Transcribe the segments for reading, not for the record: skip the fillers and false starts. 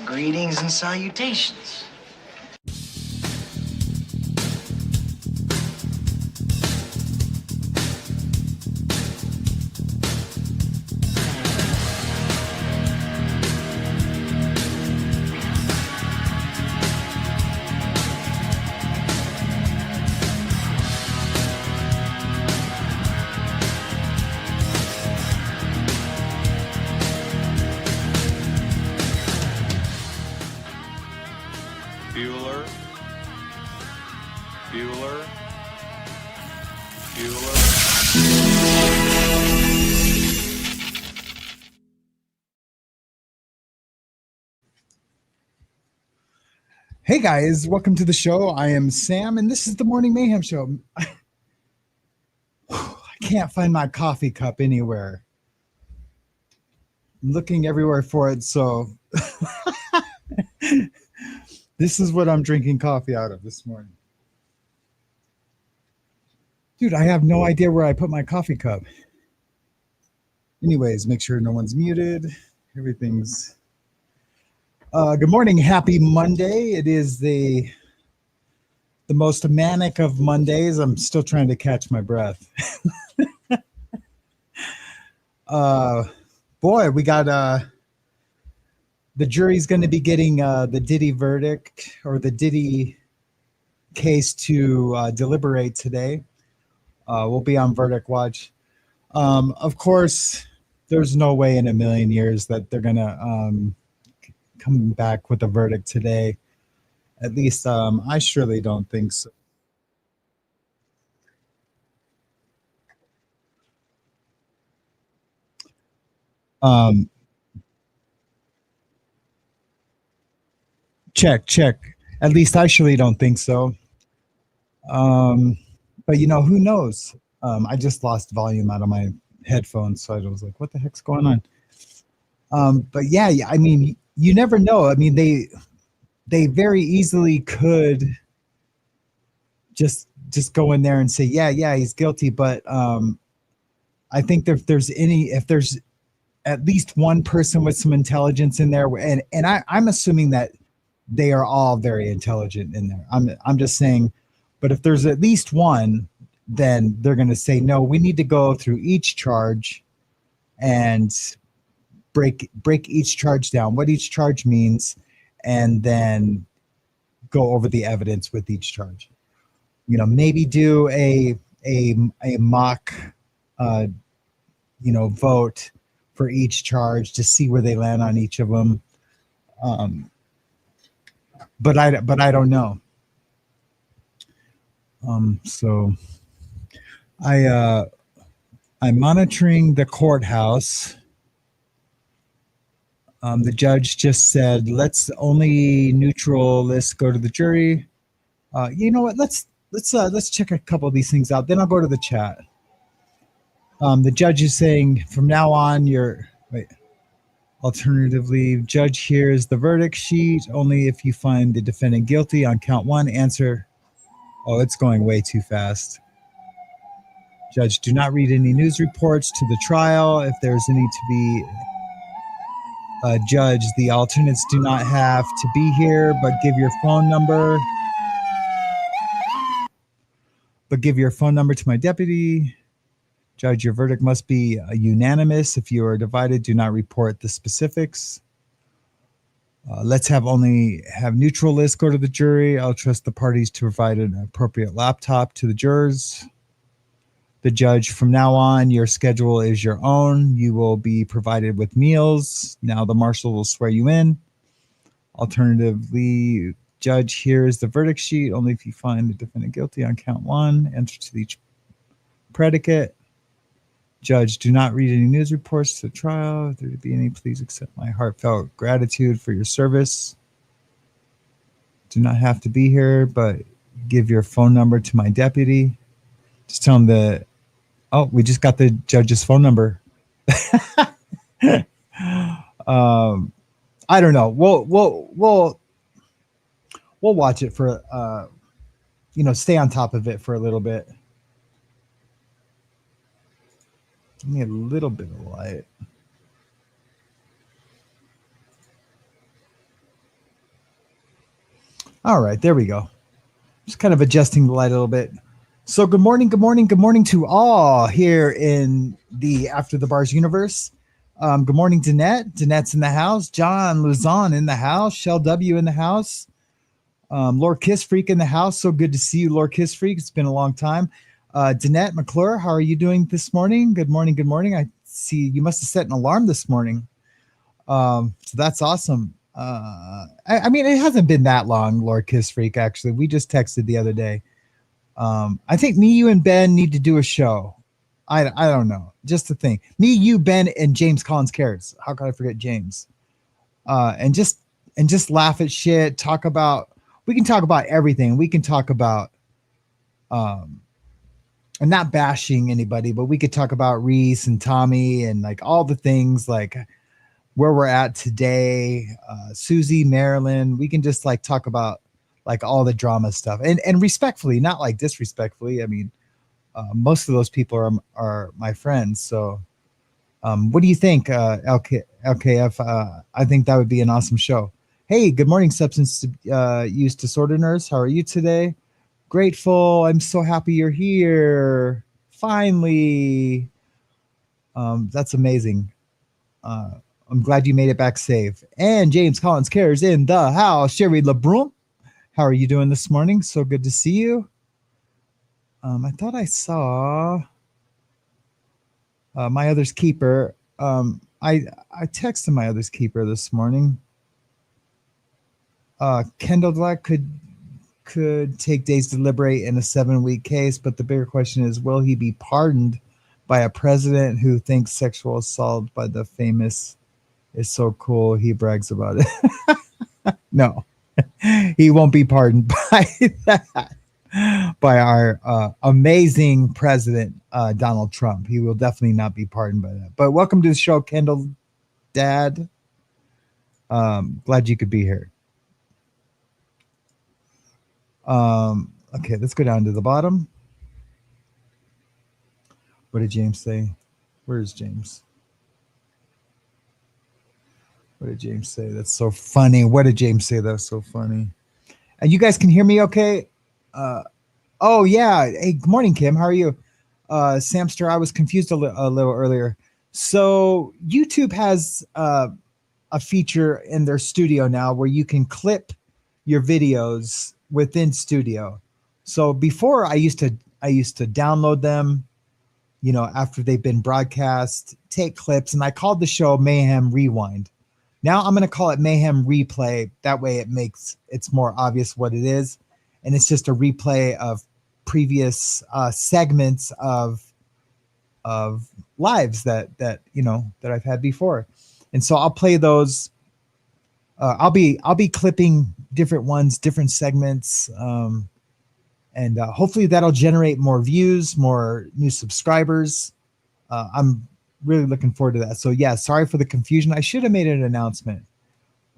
Greetings and salutations. Hey guys, welcome to the show. I am Sam, and this is the Morning Mayhem Show. I can't find my coffee cup anywhere. I'm looking everywhere for it, so this is what I'm drinking coffee out of this morning. Dude, I have no idea where I put my coffee cup. Anyways, make sure no one's muted. Everything's... good morning. Happy Monday. It is the most manic of Mondays. I'm still trying to catch my breath. Boy, we got the jury's going to be getting the Diddy verdict or the Diddy case to deliberate today. We'll be on verdict watch. Of course, there's no way in a million years that they're going to come back with a verdict today. At least I surely don't think so. Check. At least I surely don't think so. But who knows? I just lost volume out of my headphones, so I was like, "What the heck's going on?" But yeah, I mean, you never know. I mean, they very easily could just go in there and say, yeah, he's guilty. But I think if there's at least one person with some intelligence in there, and I'm assuming that they are all very intelligent in there. I'm just saying, but if there's at least one, then they're going to say, no, we need to go through each charge and break each charge down, what each charge means, and then go over the evidence with each charge. Maybe do a mock vote for each charge to see where they land on each of them. But I don't know. So I'm monitoring the courthouse. The judge just said, let's only neutral list go to the jury. You know what? Let's check a couple of these things out. Then I'll go to the chat. The judge is saying from now on, alternatively, judge hears the verdict sheet only if you find the defendant guilty on count one. Answer. Oh, it's going way too fast. Judge, do not read any news reports to the trial. If there's any to be judge, the alternates do not have to be here, but give your phone number. To my deputy. Judge, your verdict must be unanimous. If you are divided, do not report the specifics. Let's only have neutral list go to the jury. I'll trust the parties to provide an appropriate laptop to the jurors. The judge, from now on, your schedule is your own. You will be provided with meals. Now the marshal will swear you in. Alternatively, judge hears the verdict sheet only if you find the defendant guilty on count one. Answer to each predicate. Judge, do not read any news reports to the trial. If there be any, please accept my heartfelt gratitude for your service. Do not have to be here, but give your phone number to my deputy. Just tell him we just got the judge's phone number. I don't know. We'll watch it for stay on top of it for a little bit. Give me a little bit of light. All right, there we go. Just kind of adjusting the light a little bit. So good morning, good morning, good morning to all here in the After the Bars universe. Good morning, Danette. Danette's in the house. John Luzon in the house. Shell W in the house. Lord Kiss Freak in the house. So good to see you, Lord Kiss Freak. It's been a long time. Danette McClure, how are you doing this morning? Good morning, good morning. I see you must have set an alarm this morning. So that's awesome. I mean, it hasn't been that long, Lord Kiss Freak, actually. We just texted the other day. I think me, you, and Ben need to do a show. I don't know. Just the thing. Me, you, Ben, and James Collins Cares. How could I forget James? And just laugh at shit. We can talk about everything. We can talk about and not bashing anybody, but we could talk about Reese and Tommy and like all the things like where we're at today, Susie, Marilyn. We can just like talk about like all the drama stuff and respectfully, not like disrespectfully. I mean, most of those people are my friends. So, what do you think, LKF? I think that would be an awesome show. Hey, good morning, substance use disorder nurse. How are you today? Grateful. I'm so happy you're here. Finally. That's amazing. I'm glad you made it back safe. And James Collins Cares in the house. Sherry LeBron, how are you doing this morning? So good to see you. I thought I saw my other's keeper. I texted my other's keeper this morning. Kendall Black could take days to deliberate in a 7-week case, but the bigger question is, will he be pardoned by a president who thinks sexual assault by the famous is so cool he brags about it? No, he won't be pardoned by that. By our amazing president, Donald Trump. He will definitely not be pardoned by that. But welcome to the show, Kendall Dad. Glad you could be here. Okay, let's go down to the bottom. What did James say? Where is James? What did James say? That's so funny. What did James say? That's so funny. And you guys can hear me okay? Oh, yeah. Hey, good morning, Kim. How are you? Samster, I was confused a little earlier. So YouTube has a feature in their studio now where you can clip your videos within studio. So before I used to download them, you know, after they've been broadcast, take clips, and I called the show Mayhem Rewind. Now I'm going to call it Mayhem Replay. That way it's more obvious what it is. And it's just a replay of previous segments of lives that I've had before. And so I'll play those. I'll be clipping different ones, different segments. And hopefully that'll generate more views, more new subscribers. I'm really looking forward to that. So yeah, sorry for the confusion. I should have made an announcement.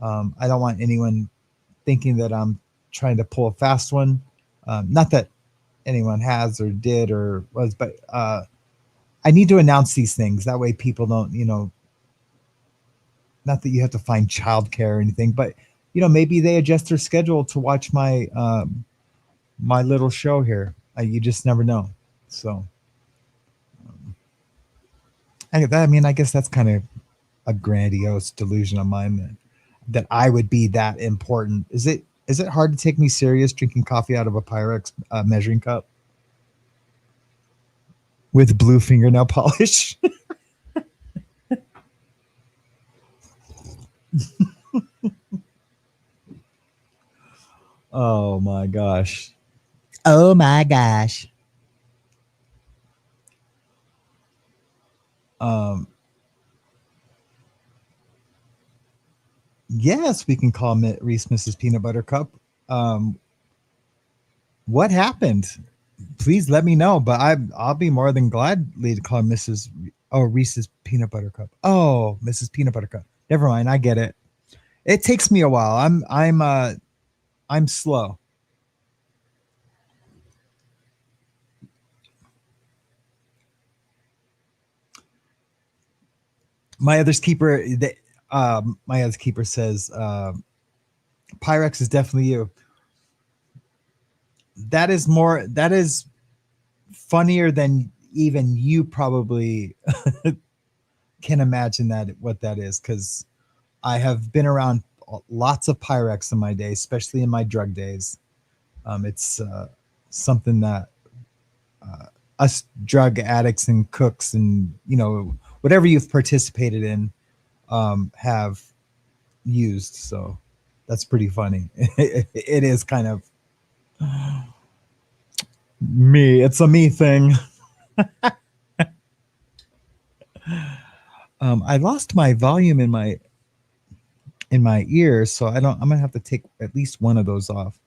I don't want anyone thinking that I'm trying to pull a fast one. Not that anyone has or did or was, but I need to announce these things. That way people don't, not that you have to find childcare or anything, but maybe they adjust their schedule to watch my my little show here. You just never know. So I guess that's kind of a grandiose delusion of mine that I would be that important. Is it hard to take me serious drinking coffee out of a Pyrex measuring cup with blue fingernail polish? Oh my gosh. Oh my gosh. Yes, we can call Reese Mrs. Peanut Butter Cup. What happened? Please let me know. But I'll be more than gladly to call Reese's Peanut Butter Cup. Oh, Mrs. Peanut Butter Cup. Never mind. I get it. It takes me a while. I'm slow. My other keeper says Pyrex is definitely you. that is funnier than even you probably can imagine that what that is, because I have been around lots of Pyrex in my day, especially in my drug days. It's something that us drug addicts and cooks and whatever you've participated in have used. So that's pretty funny. It is kind of me. It's a me thing. I lost my volume in my ear, so I'm gonna have to take at least one of those off.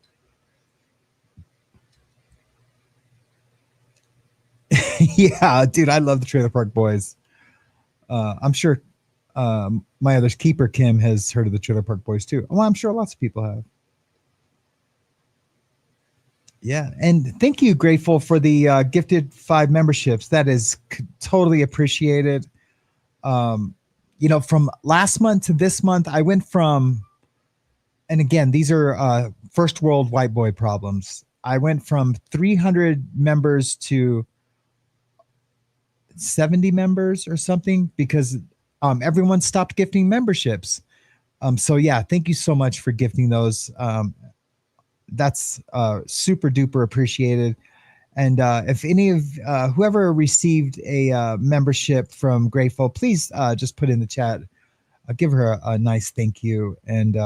Yeah, dude, I love the Trailer Park Boys. I'm sure my other keeper Kim has heard of the Trailer Park Boys too. Well, I'm sure lots of people have. Yeah, and thank you, Grateful, for the gifted 5 memberships. That is totally appreciated. From last month to this month, I went from, and again, these are first world white boy problems. I went from 300 members to 70 members or something because everyone stopped gifting memberships. So yeah, thank you so much for gifting those. That's super duper appreciated. And if any of whoever received a membership from Grateful, please just put in the chat. Give her a nice thank you. And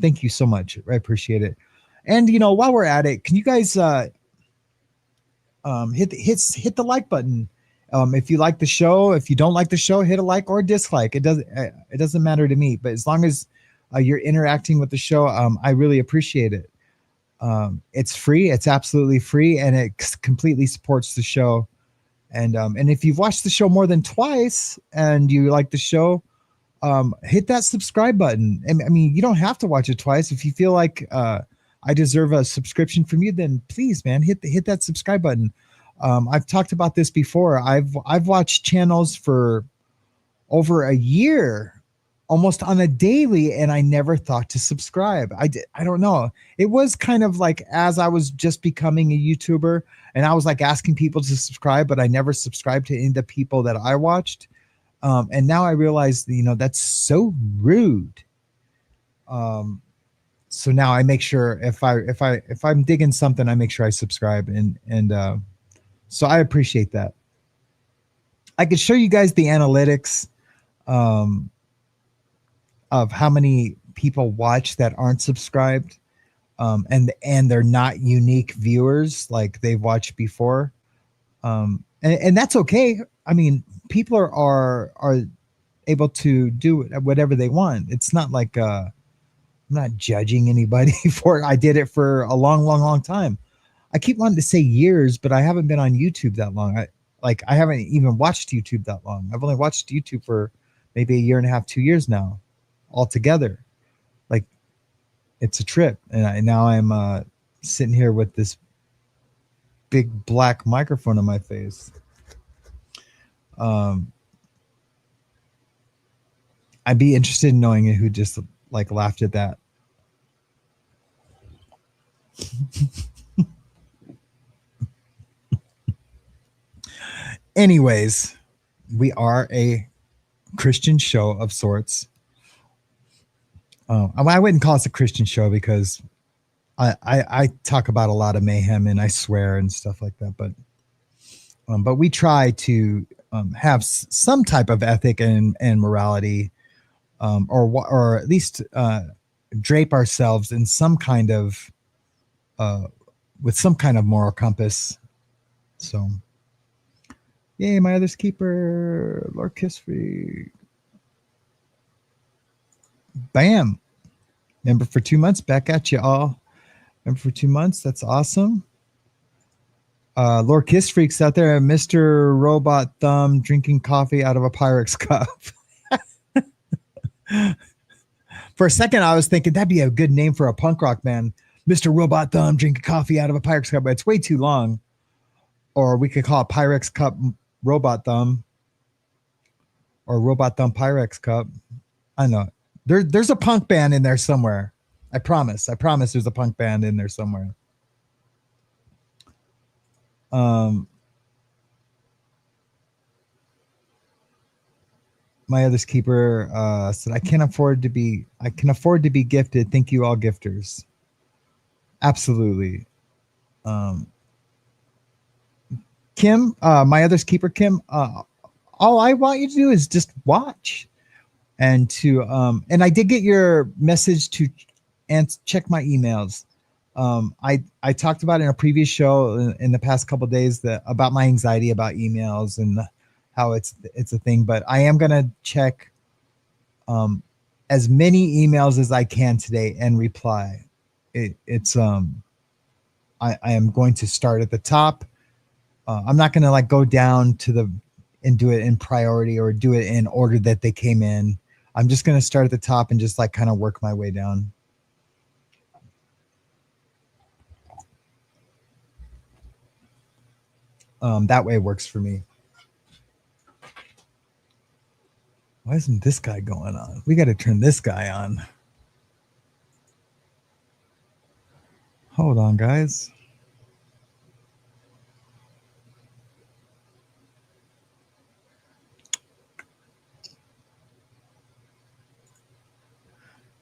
thank you so much. I appreciate it. And, while we're at it, can you guys hit the like button? If you like the show, if you don't like the show, hit a like or dislike. It doesn't matter to me. But as long as you're interacting with the show, I really appreciate it. It's free. It's absolutely free, and it completely supports the show. And if you've watched the show more than twice and you like the show, hit that subscribe button. I mean, you don't have to watch it twice. If you feel like I deserve a subscription from you, then please, man, hit that subscribe button. I've talked about this before. I've watched channels for over a year, almost on a daily, and I never thought to subscribe. I don't know. It was kind of like as I was just becoming a YouTuber and I was like asking people to subscribe, but I never subscribed to any of the people that I watched. And now I realize, that's so rude. So now I make sure if I'm digging something, I make sure I subscribe, and so I appreciate that. I could show you guys the analytics of how many people watch that aren't subscribed, and they're not unique viewers like they've watched before, and that's okay. I mean, people are able to do whatever they want. It's not like I'm not judging anybody for it. I did it for a long time. I keep wanting to say years, but I haven't been on YouTube that long. I haven't even watched YouTube that long. I've only watched YouTube for maybe a year and a half, 2 years now, altogether. Like, it's a trip. And now I'm sitting here with this big black microphone on my face. I'd be interested in knowing who just laughed at that. Anyways, we are a Christian show of sorts. I wouldn't call us a Christian show because I talk about a lot of mayhem and I swear and stuff like that. But we try to have some type of ethic and morality, or at least drape ourselves in some kind of with some kind of moral compass. So, yay, my other's keeper, Lord Kissfree. Bam. Member for 2 months. Back at you all. Member for 2 months. That's awesome. Lord Kiss Freaks out there. Mr. Robot Thumb drinking coffee out of a Pyrex cup. For a second, I was thinking that'd be a good name for a punk rock band. Mr. Robot Thumb drinking coffee out of a Pyrex cup, but it's way too long. Or we could call it Pyrex Cup Robot Thumb. Or Robot Thumb Pyrex Cup. I know. There's a punk band in there somewhere. I promise there's a punk band in there somewhere. Um, my other's keeper said, I can afford to be gifted. Thank you, all gifters. Absolutely. Um, Kim, my other's keeper, Kim, all I want you to do is just watch and and I did get your message to and check my emails. I talked about in a previous show in the past couple of days that about my anxiety about emails and how it's a thing, but I am gonna check um, as many emails as I can today and reply. I am going to start at the top. I'm not gonna like go down to the and do it in priority or do it in order that they came in. I'm just gonna start at the top and just like kind of work my way down. That way works for me. Why isn't this guy going on? We got to turn this guy on. Hold on, guys.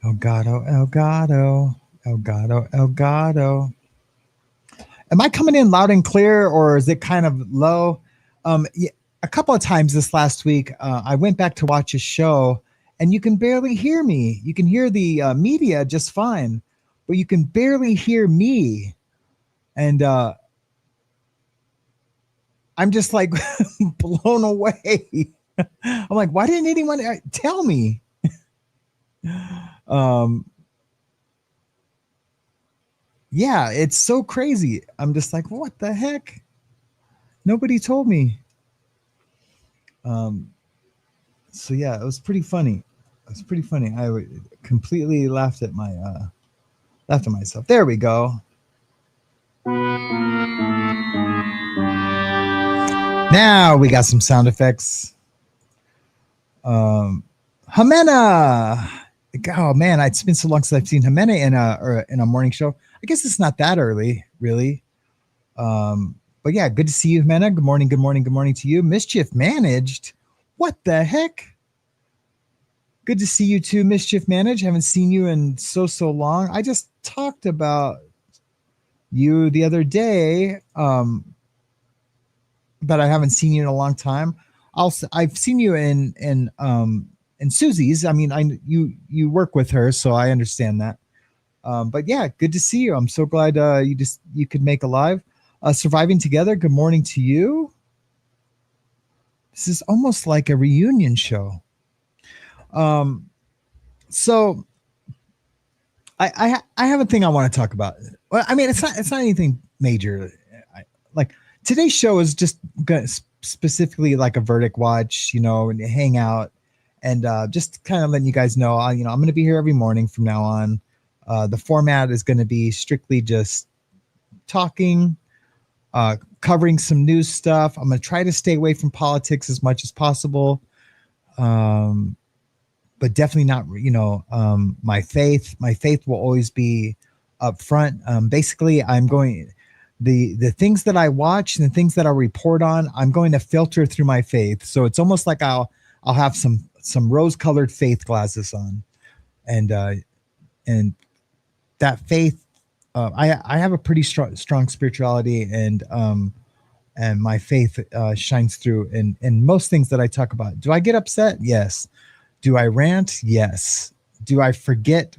Elgato, Elgato, Elgato, Elgato. Am I coming in loud and clear, or is it kind of low? Yeah, a couple of times this last week, I went back to watch a show, and you can barely hear me. You can hear the media just fine, but you can barely hear me. And I'm just like blown away. I'm like, why didn't anyone tell me? um, yeah, it's so crazy. I'm just like, what the heck? Nobody told me. Um, so yeah, it was pretty funny. It was pretty funny. Completely laughed at myself. There we go. Now we got some sound effects. Jimena. Oh man, it's been so long since I've seen Jimena in a morning show. I guess it's not that early, really. But yeah, good to see you, Jimena. Good morning, good morning, good morning to you. Mischief Managed. What the heck? Good to see you too, Mischief Managed. Haven't seen you in so long. I just talked about you the other day, but I haven't seen you in a long time. I've seen you in Susie's. I mean, you work with her, so I understand that. But yeah, good to see you. I'm so glad you could make a live. Surviving Together. Good morning to you. This is almost like a reunion show. So I have a thing I want to talk about. Well, I mean, it's not anything major. Like today's show is just specifically like a verdict watch, and hang out, and just kind of letting you guys know, I'm going to be here every morning from now on. The format is going to be strictly just talking, covering some news stuff. I'm going to try to stay away from politics as much as possible. But definitely not, my faith. My faith will always be up front. Basically, I'm going the things that I watch and the things that I report on, I'm going to filter through my faith. So it's almost like I'll have some rose-colored faith glasses on, and that faith. I have a pretty strong spirituality, and my faith shines through in most things that I talk about. Do I get upset? Yes. Do I rant? Yes. Do I forget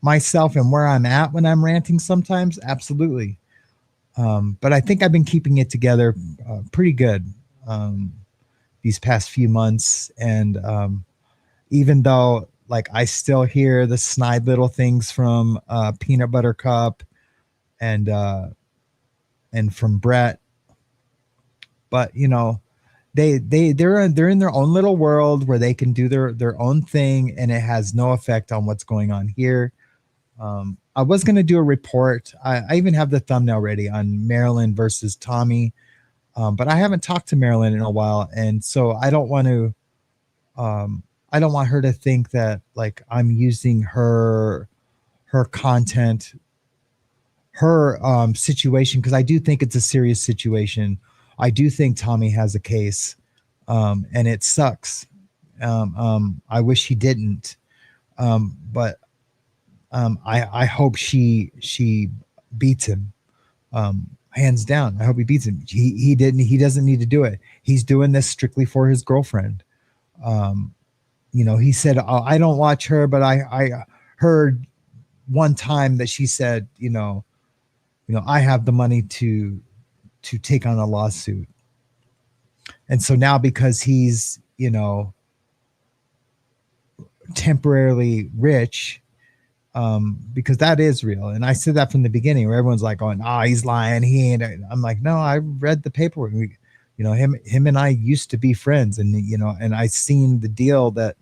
myself and where I'm at when I'm ranting sometimes? Absolutely. But I think I've been keeping it together pretty good these past few months. And even though like I still hear the snide little things from Peanut Butter Cup and from Brett, but they're in their own little world where they can do their own thing, and it has no effect on what's going on here. I was going to do a report. I even have the thumbnail ready on Marilyn versus Tommy, but I haven't talked to Marilyn in a while, and so I don't want to. I don't want her to think that like I'm using her content situation, because I do think it's a serious situation. I do think Tommy has a case, and it sucks. I wish he didn't, but I hope she beats him, hands down. I hope he beats him. He didn't. He doesn't need to do it. He's doing this strictly for his girlfriend. He said, I don't watch her, but I heard one time that she said, I have the money to take on a lawsuit. And so now, because he's, temporarily rich, because that is real. And I said that from the beginning, where everyone's like going, he's lying. He ain't. I'm like, no, I read the paperwork. Him and I used to be friends, and, and I seen the deal that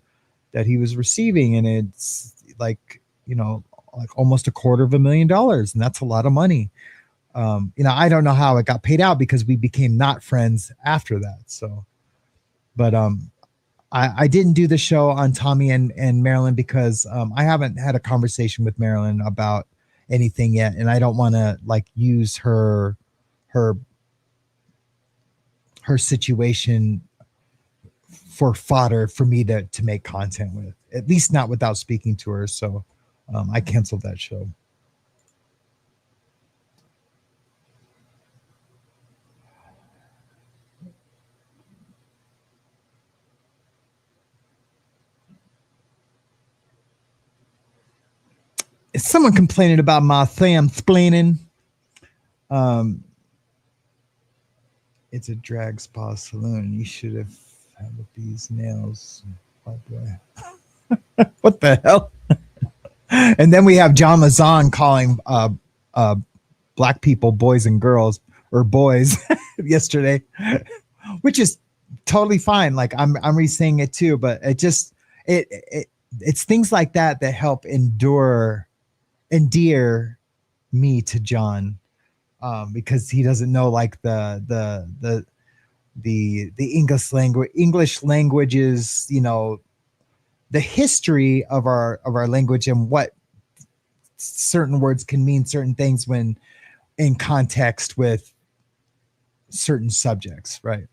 he was receiving. And it's like, like almost $250,000. And that's a lot of money. I don't know how it got paid out, because we became not friends after that. So, but I didn't do the show on Tommy and Marilyn, because I haven't had a conversation with Marilyn about anything yet, and I don't want to like use her situation for fodder for me to make content with, at least not without speaking to her. So I canceled that show. Is someone complaining about my Sam splaining? It's a drag spa salon. You should have had these nails. Oh boy. What the hell? And then we have John Mazan calling black people boys and girls, or boys, yesterday, which is totally fine. Like I'm re-saying it too, but it's things like that help endear me to John, because he doesn't know like the English languages, the history of our language, and what certain words can mean certain things when in context with certain subjects, right?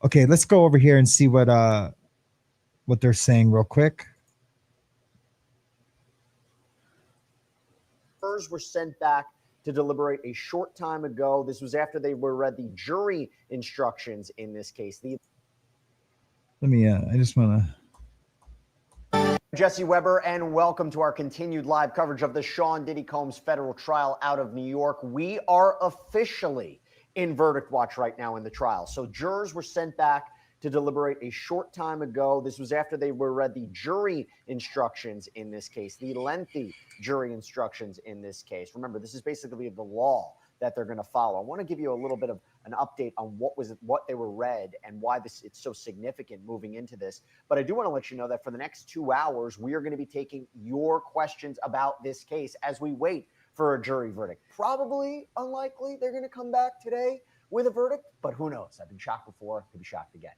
Okay, let's go over here and see what they're saying real quick. Were sent back to deliberate a short time ago. This was after they were read the jury instructions in this case. I just want to. Jesse Weber, and welcome to our continued live coverage of the Sean Diddy Combs federal trial out of New York. We are officially in verdict watch right now in the trial. So jurors were sent back to deliberate a short time ago. This was after they were read the jury instructions in this case, the lengthy jury instructions in this case. Remember, this is basically the law that they're going to follow. I want to give you a little bit of an update on what they were read and why it's so significant moving into this. But I do want to let you know that for the next 2 hours, we are going to be taking your questions about this case as we wait for a jury verdict. Probably unlikely they're going to come back today with a verdict, but who knows? I've been shocked before, could be shocked again.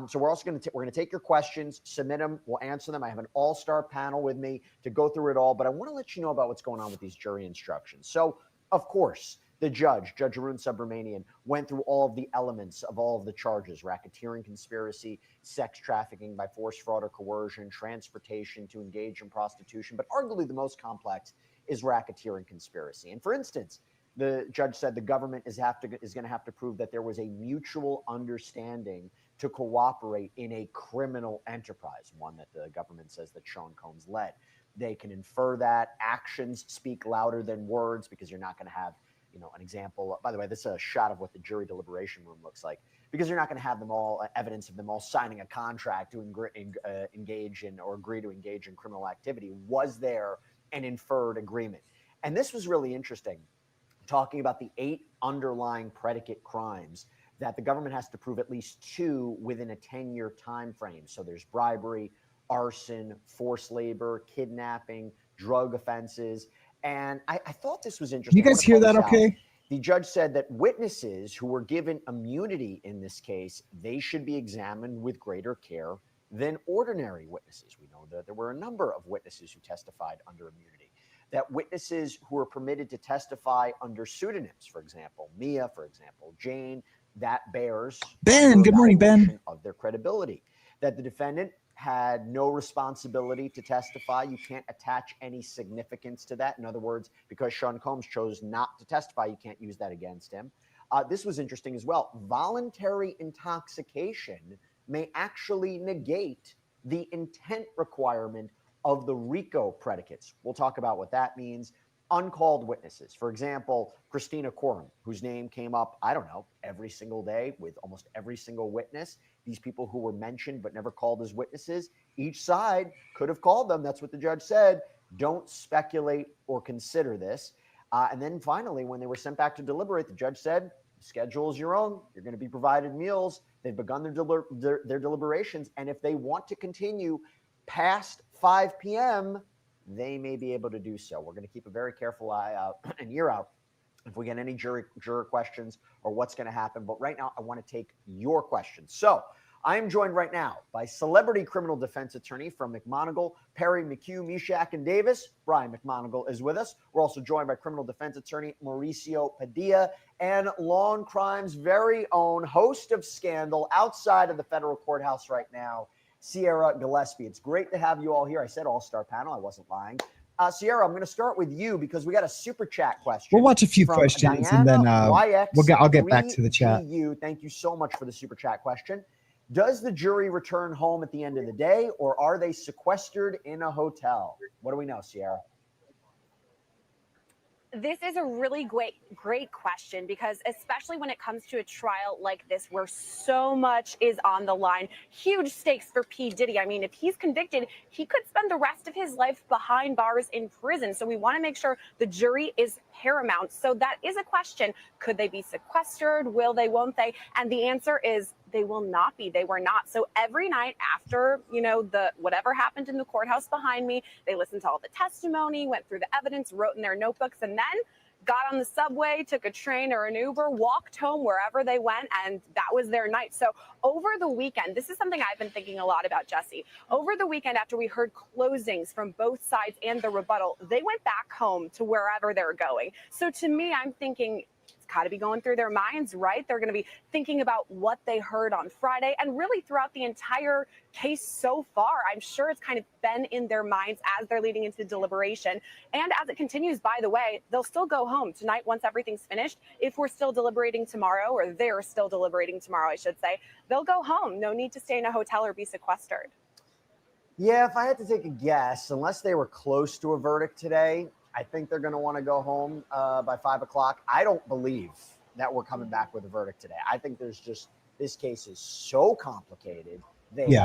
So we're also going to take your questions, submit them, we'll answer them. I have an all-star panel with me to go through it all, but I want to let you know about what's going on with these jury instructions. So, of course, the Judge Arun Subramanian, went through all of the elements of all of the charges: racketeering, conspiracy, sex trafficking by force, fraud, or coercion, transportation to engage in prostitution. But arguably the most complex is racketeering conspiracy. And for instance, the judge said the government is going to have to prove that there was a mutual understanding to cooperate in a criminal enterprise, one that the government says that Sean Combs led. They can infer that. Actions speak louder than words, because you're not going to have, an example. By the way, this is a shot of what the jury deliberation room looks like, because you're not going to have them all, evidence of them all signing a contract to engage in or agree to engage in criminal activity. Was there an inferred agreement? And this was really interesting, talking about the 8 underlying predicate crimes that the government has to prove at least 2 within a 10-year time frame. So there's bribery, arson, forced labor, kidnapping, drug offenses. And I thought this was interesting. You guys hear that okay? The judge said that witnesses who were given immunity in this case, they should be examined with greater care than ordinary witnesses. We know that there were a number of witnesses who testified under immunity. that witnesses who are permitted to testify under pseudonyms, for example, Mia, for example, Jane, that bears Ben. Good morning, Ben. Of their credibility. That the defendant had no responsibility to testify. You can't attach any significance to that. In other words, because Sean Combs chose not to testify, you can't use that against him. This was interesting as well. Voluntary intoxication may actually negate the intent requirement of the RICO predicates. We'll talk about what that means. Uncalled witnesses. For example, Christina Coram, whose name came up, I don't know, every single day with almost every single witness. These people who were mentioned but never called as witnesses, each side could have called them. That's what the judge said. Don't speculate or consider this. And then finally, when they were sent back to deliberate, the judge said, schedule is your own. You're going to be provided meals. They've begun their deliberations. And if they want to continue past 5 p.m., they may be able to do so. We're going to keep a very careful eye out and ear out if we get any juror questions or what's going to happen. But right now, I want to take your questions. So I am joined right now by celebrity criminal defense attorney from McMonigle, Perry, McHugh, Meshach, and Davis. Brian McMonigle is with us. We're also joined by criminal defense attorney Mauricio Padilla and law and crime's very own host of Scandal outside of the federal courthouse right now, Sierra Gillespie. It's great to have you all here. I said all-star panel. I wasn't lying. Sierra, I'm going to start with you because we got a super chat question. We'll watch a few questions and then I'll get back to the chat. Thank you so much for the super chat question. Does the jury return home at the end of the day, or are they sequestered in a hotel? What do we know, Sierra? This is a really great question, because especially when it comes to a trial like this where so much is on the line, huge stakes for P. Diddy. I mean, if he's convicted, he could spend the rest of his life behind bars in prison. So we want to make sure the jury is paramount. So that is a question. Could they be sequestered? Will they, won't they? And the answer is they will not be. They were not. So every night after, the whatever happened in the courthouse behind me, they listened to all the testimony, went through the evidence, wrote in their notebooks, and then got on the subway, took a train or an Uber, walked home wherever they went, and that was their night. So over the weekend, this is something I've been thinking a lot about, Jesse. Over the weekend, after we heard closings from both sides and the rebuttal, they went back home to wherever they're going. So to me, I'm thinking it's got to be going through their minds, right? They're going to be thinking about what they heard on Friday, and really throughout the entire case so far. I'm sure it's kind of been in their minds as they're leading into deliberation. And as it continues, by the way, they'll still go home tonight once everything's finished. If we're still deliberating tomorrow, or they're still deliberating tomorrow, I should say, they'll go home. No need to stay in a hotel or be sequestered. Yeah, if I had to take a guess, unless they were close to a verdict today, I think they're going to want to go home by 5 o'clock. I don't believe that we're coming back with a verdict today. I think this case is so complicated.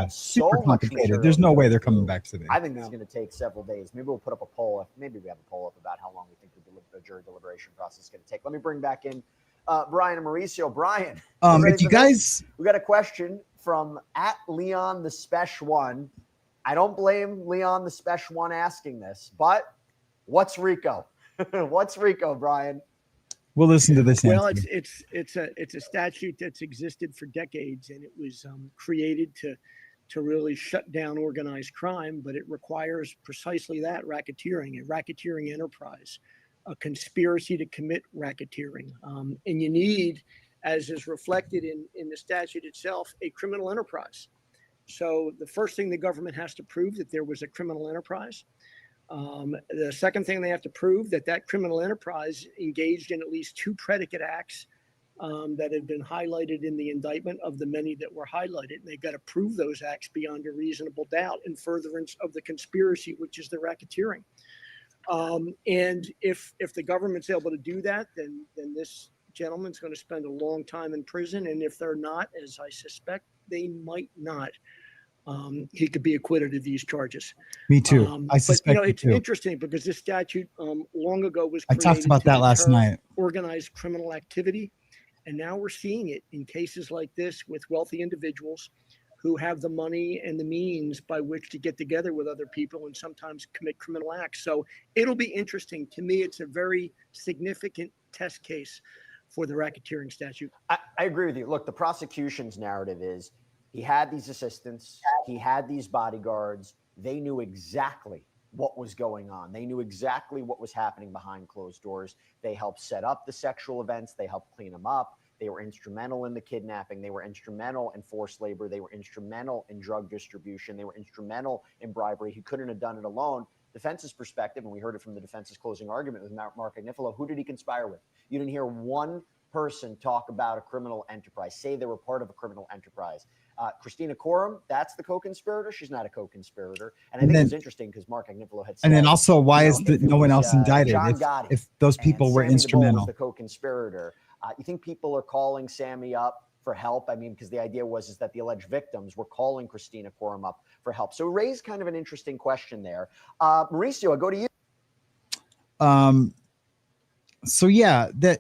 Super complicated. There's no way they're coming back today. I think this is going to take several days. Maybe we'll put up a poll. Maybe we have a poll up about how long we think the jury deliberation process is going to take. Let me bring back in Brian and Mauricio. Brian, if you guys, we got a question from @Leon the Spesh One. I don't blame Leon the Spesh One asking this, but what's RICO? What's RICO, Brian? We'll listen to this. Well, it's a statute that's existed for decades, and it was created to really shut down organized crime. But it requires precisely that: racketeering, a racketeering enterprise, a conspiracy to commit racketeering, and you need, as is reflected in the statute itself, a criminal enterprise. So the first thing the government has to prove that there was a criminal enterprise. The second thing they have to prove that criminal enterprise engaged in at least 2 predicate acts that had been highlighted in the indictment of the many that were highlighted. And they've got to prove those acts beyond a reasonable doubt in furtherance of the conspiracy, which is the racketeering. And if the government's able to do that, then this gentleman's going to spend a long time in prison. And if they're not, as I suspect they might not, he could be acquitted of these charges. Me too. I suspect. But it's interesting because this statute long ago was created. I talked about that last night. Organized criminal activity, and now we're seeing it in cases like this with wealthy individuals who have the money and the means by which to get together with other people and sometimes commit criminal acts. So it'll be interesting. To me, it's a very significant test case for the racketeering statute. I agree with you. Look, the prosecution's narrative is he had these assistants, he had these bodyguards. They knew exactly what was going on. They knew exactly what was happening behind closed doors. They helped set up the sexual events. They helped clean them up. They were instrumental in the kidnapping. They were instrumental in forced labor. They were instrumental in drug distribution. They were instrumental in bribery. He couldn't have done it alone. Defense's perspective, and we heard it from the defense's closing argument with Mark Agnifilo, who did he conspire with? You didn't hear one person talk about a criminal enterprise, say they were part of a criminal enterprise. Christina Coram, that's the co-conspirator. She's not a co-conspirator. And I think it's interesting because Mark Agnifilo had said, and then also, why is no one else indicted if those people were instrumental? Was the co-conspirator. You think people are calling Sammy up for help? I mean, because the idea was that the alleged victims were calling Christina Coram up for help. So raised kind of an interesting question there. Mauricio, I go to you. So yeah, that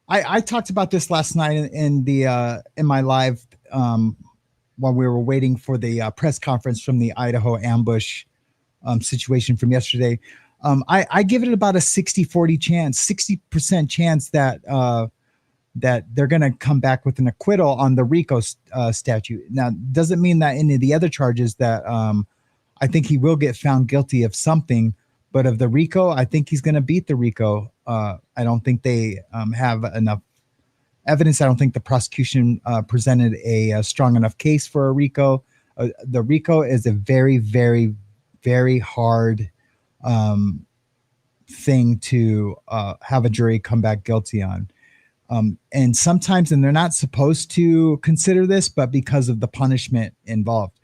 I talked about this last night in my live while we were waiting for the press conference from the Idaho ambush situation from yesterday. I give it about a 60-40 chance, 60% chance that they're going to come back with an acquittal on the RICO statute. Now, doesn't mean that any of the other charges that I think he will get found guilty of something, but of the RICO, I think he's going to beat the RICO. I don't think they have enough evidence. I don't think the prosecution presented a strong enough case for a RICO. The RICO is a very, very, very hard thing to have a jury come back guilty on. And sometimes, and they're not supposed to consider this, but because of the punishment involved,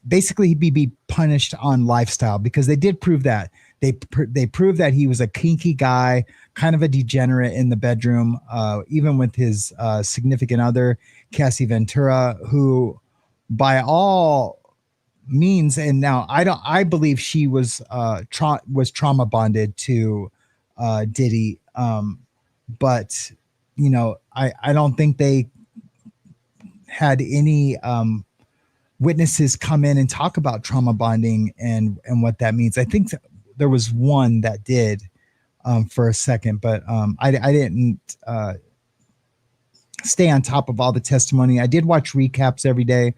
basically he'd be punished on lifestyle, because they did prove that. They proved that he was a kinky guy, kind of a degenerate in the bedroom, even with his significant other, Cassie Ventura, who by all means, and now I believe she was trauma bonded to Diddy. But I don't think they had any witnesses come in and talk about trauma bonding and what that means. I think there was one that did for a second, but I didn't stay on top of all the testimony. I did watch recaps every day.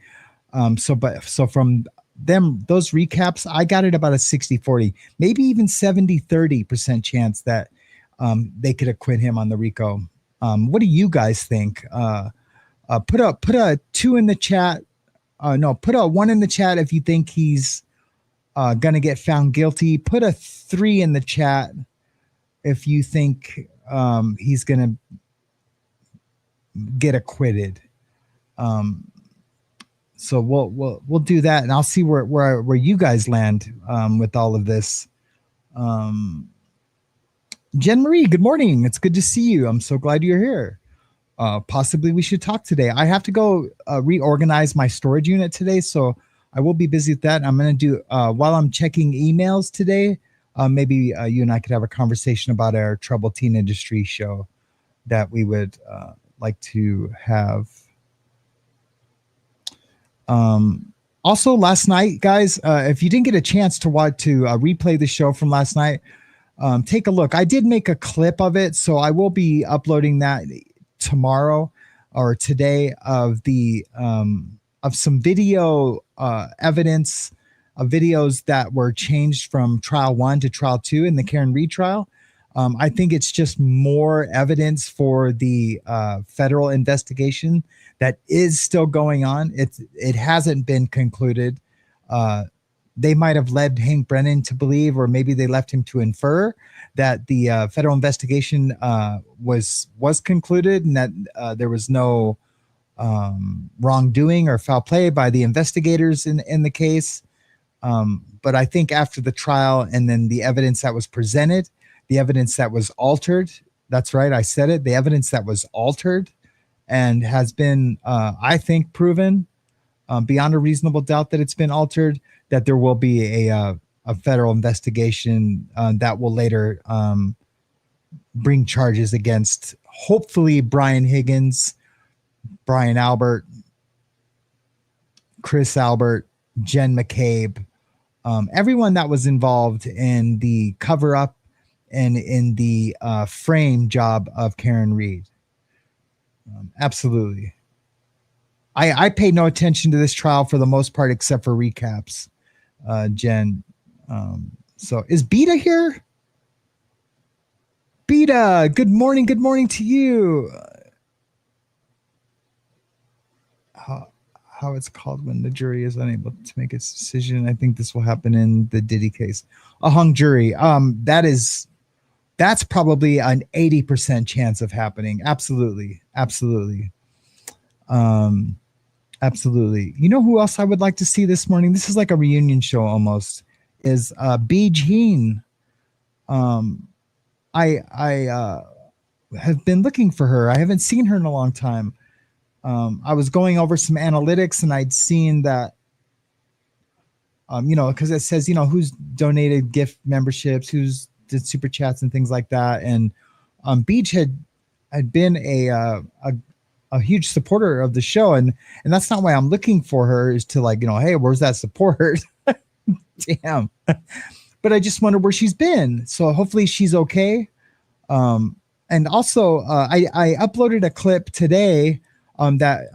So from those recaps, I got it about a 60-40, maybe even 70-30% chance that they could acquit him on the RICO. What do you guys think? Put a 2 in the chat. Put a 1 in the chat if you think he's going to get found guilty. Put a 3 in the chat if you think he's going to get acquitted. So we'll do that, and I'll see where you guys land with all of this. Jen Marie, good morning. It's good to see you. I'm so glad you're here. Possibly we should talk today. I have to go reorganize my storage unit today, so I will be busy with that. I'm going to do, while I'm checking emails today, maybe you and I could have a conversation about our Troubled Teen Industry show that we would like to have. Also, last night, guys, if you didn't get a chance to replay the show from last night, take a look. I did make a clip of it, so I will be uploading that tomorrow or today of some video evidence of videos that were changed from trial 1 to trial 2 in the Karen Reed trial. I think it's just more evidence for the federal investigation that is still going on. It hasn't been concluded. They might have led Hank Brennan to believe, or maybe they left him to infer, that the federal investigation was concluded and that there was no wrongdoing or foul play by the investigators in the case. But I think after the trial and then the evidence that was presented, the evidence that was altered, that's right, I said it, the evidence that was altered and has been, I think, proven beyond a reasonable doubt that it's been altered, that there will be a federal investigation that will later bring charges against, hopefully, Brian Higgins, Brian Albert, Chris Albert, Jen McCabe, everyone that was involved in the cover-up and in the frame job of Karen Reed. Absolutely. I pay no attention to this trial for the most part, except for recaps, Jen. So is Beta here? Beta, good morning. Good morning to you. How it's called when the jury is unable to make its decision. I think this will happen in the Diddy case. A hung jury. That's probably an 80% chance of happening. Absolutely. Absolutely. Absolutely. You know who else I would like to see this morning? This is like a reunion show almost. Is B. Jean. I have been looking for her. I haven't seen her in a long time. I was going over some analytics and I'd seen that, because it says, who's donated gift memberships, who's did super chats and things like that. And Beach had been a huge supporter of the show. And that's not why I'm looking for her, is to hey, where's that support? Damn. But I just wonder where she's been. So hopefully she's okay. And also I uploaded a clip today that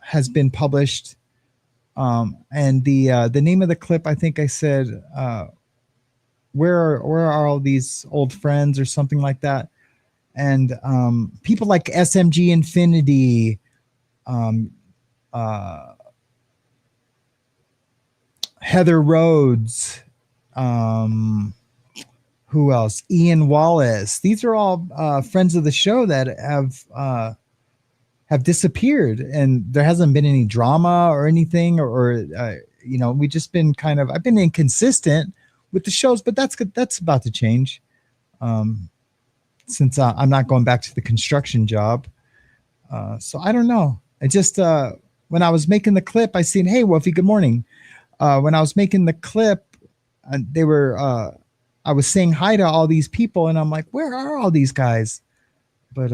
has been published, and the name of the clip, I think I said, where are all these old friends or something like that, and people like SMG Infinity, Heather Rhodes, who else? Ian Wallace. These are all friends of the show that have disappeared, and there hasn't been any drama or anything, or we just been I've been inconsistent with the shows, but that's about to change, since I'm not going back to the construction job. So I don't know. I just when I was making the clip, I seen, hey Wolfie, good morning. When I was making the clip, they were I was saying hi to all these people, and I'm like, where are all these guys? But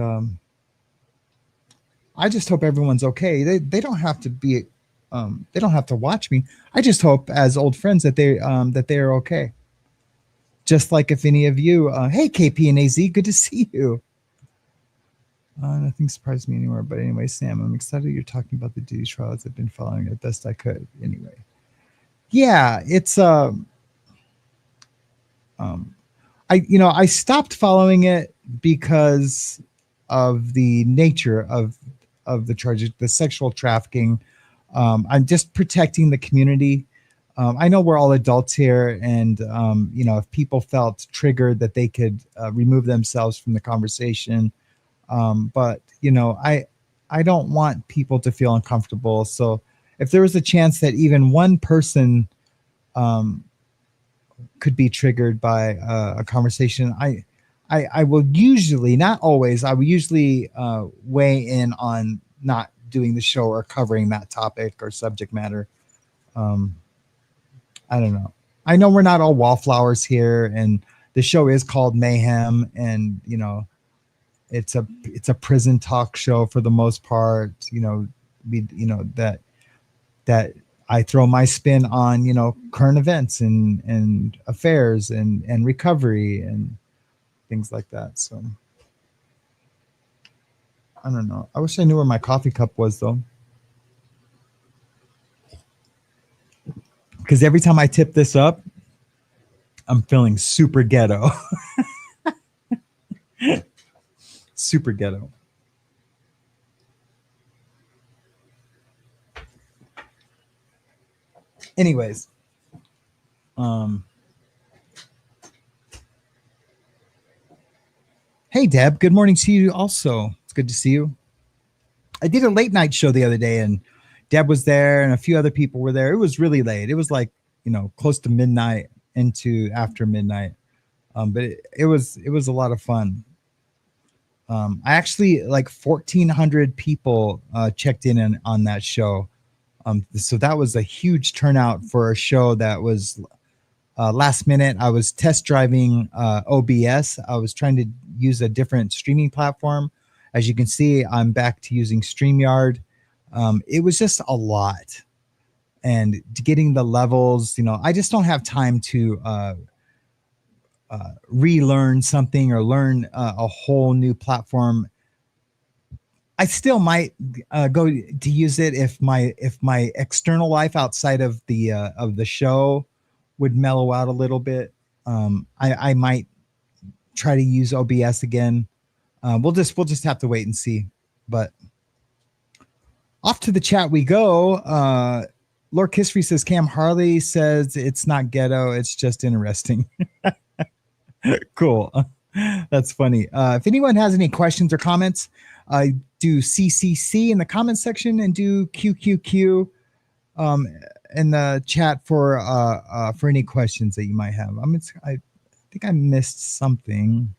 I just hope everyone's okay. They don't have to be, they don't have to watch me. I just hope, as old friends, that they are okay. Just like if any of you, hey KP and AZ, good to see you. Nothing surprised me anymore. But anyway, Sam, I'm excited you're talking about the Diddy trials. I've been following it best I could. Anyway, yeah, it's I stopped following it because of the nature of the charges, the sexual trafficking. I'm just protecting the community. I know we're all adults here, and if people felt triggered, that they could remove themselves from the conversation. But I don't want people to feel uncomfortable. So if there was a chance that even one person could be triggered by a conversation, I will usually, not always, I will usually weigh in on not doing the show or covering that topic or subject matter. I don't know. I know we're not all wallflowers here, and the show is called Mayhem, and it's a prison talk show for the most part. That I throw my spin on current events and affairs and recovery and things like that. So I don't know. I wish I knew where my coffee cup was, though. Because every time I tip this up, I'm feeling super ghetto. Super ghetto. Anyways. Hey, Deb. Good morning to you also. It's good to see you. I did a late night show the other day, and Deb was there and a few other people were there. It was really late. It was like, close to midnight into after midnight. But it was a lot of fun. I actually, like 1,400 people checked in on that show. So that was a huge turnout for a show that was last minute. I was test driving OBS. I was trying to use a different streaming platform. As you can see, I'm back to using StreamYard. It was just a lot. And getting the levels, I just don't have time to relearn something or learn a whole new platform. I still might go to use it if my external life outside of the show would mellow out a little bit. I might try to use OBS again. We'll just have to wait and see. But off to the chat we go. Lord Kisfrey says Cam Harley says it's not ghetto, it's just interesting. Cool. That's funny. If anyone has any questions or comments, do CCC in the comments section and do QQQ in the chat for any questions that you might have. I think I missed something.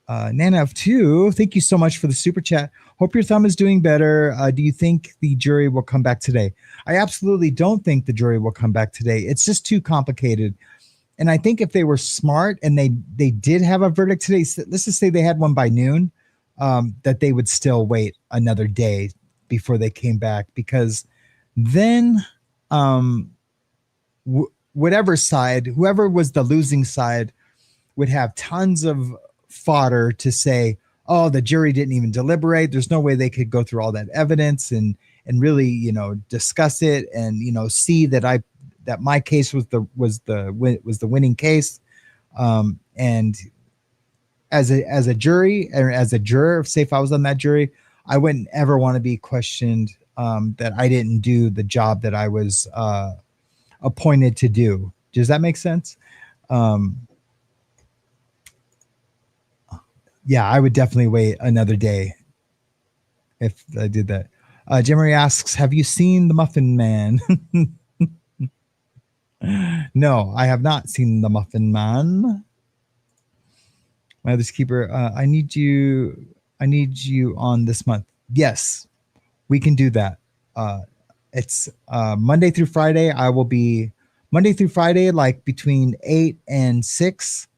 Nana of 2, thank you so much for the super chat. Hope your thumb is doing better. Do you think the jury will come back today? I absolutely don't think the jury will come back today. It's just too complicated. And I think if they were smart and they did have a verdict today, let's just say they had one by noon, that they would still wait another day before they came back, because then whatever side, whoever was the losing side, would have tons of fodder to say, oh, the jury didn't even deliberate. There's no way they could go through all that evidence and really, discuss it and, see that my case was the winning case. And as a jury or as a juror, say if I was on that jury, I wouldn't ever want to be questioned that I didn't do the job that I was appointed to do. Does that make sense? Yeah, I would definitely wait another day if I did that. Jimmy asks, have you seen The Muffin Man? No, I have not seen The Muffin Man. My other keeper, I need you on this month. Yes, we can do that. It's Monday through Friday. I will be Monday through Friday, like between 8 and 6.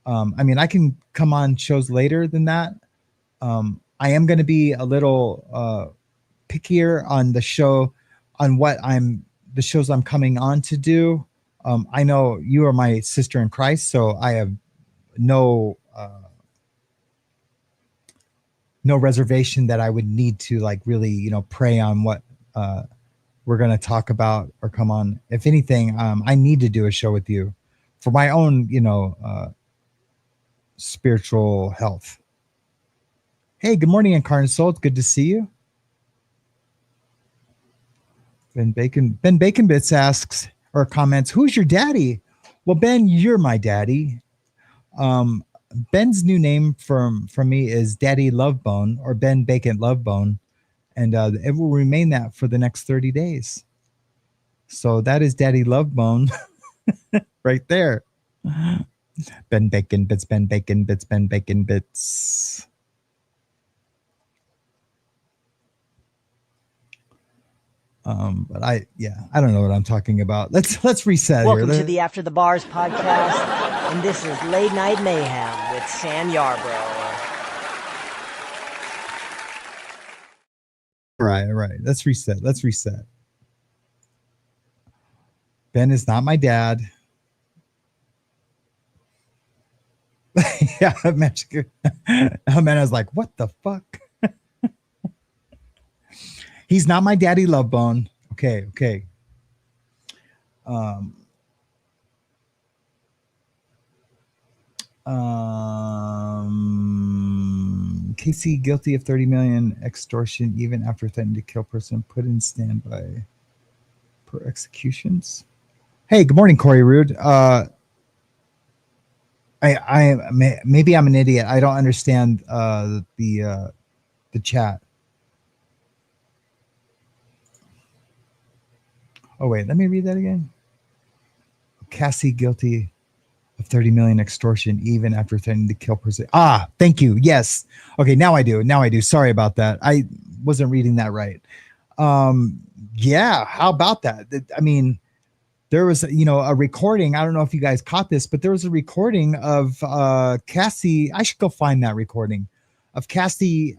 I mean, I can come on shows later than that. I am going to be a little pickier on the show, on the shows I'm coming on to do. I know you are my sister in Christ, so I have no reservation that I would need to like really, pray on what we're going to talk about or come on. If anything, I need to do a show with you for my own, spiritual health. Hey, good morning, Incarnate Soul. It's good to see you. Ben Bacon Bits asks or comments, who's your daddy? Well, Ben, you're my daddy. Ben's new name from me is Daddy Lovebone, or Ben Bacon Lovebone, and it will remain that for the next 30 days. So that is Daddy Lovebone right there. Ben Bacon Bits, Ben Bacon Bits, Ben Bacon Bits. But I don't know what I'm talking about. Let's reset. Welcome to the After the Bars podcast, and this is Late Night Mayhem with Sam Yarbrough. All right. Let's reset. Ben is not my dad. Yeah, man, I was like, what the fuck? He's not my daddy Lovebone. Okay. Casey guilty of 30 million extortion even after threatening to kill person put in standby per executions. Hey, good morning, Corey Rude. Maybe I'm an idiot. I don't understand the chat. Oh wait, let me read that again. Cassie guilty of 30 million extortion even after threatening to kill person. Ah, thank you. Yes. Okay, now I do. Sorry about that. I wasn't reading that right. Yeah, how about that? I mean, there was, a recording. I don't know if you guys caught this, but there was a recording of Cassie. I should go find that recording of Cassie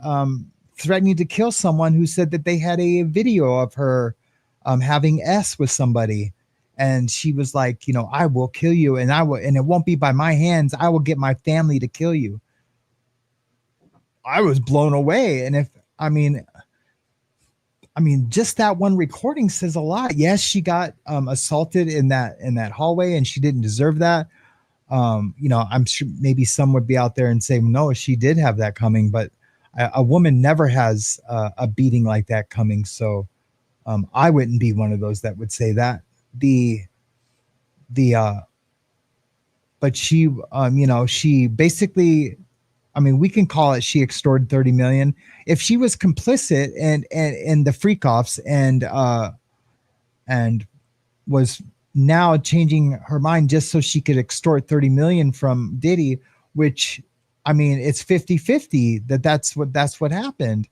threatening to kill someone who said that they had a video of her having S with somebody. And she was like, I will kill you, and it won't be by my hands. I will get my family to kill you. I was blown away. And I mean, just that one recording says a lot. Yes, she got assaulted in that hallway, and she didn't deserve that. I'm sure maybe some would be out there and say, no, she did have that coming, but a woman never has a beating like that coming. So I wouldn't be one of those that would say that. But she, she basically, we can call it she extorted 30 million. If she was complicit and the freak offs and was now changing her mind just so she could extort 30 million from Diddy, which it's 50-50 that's what happened,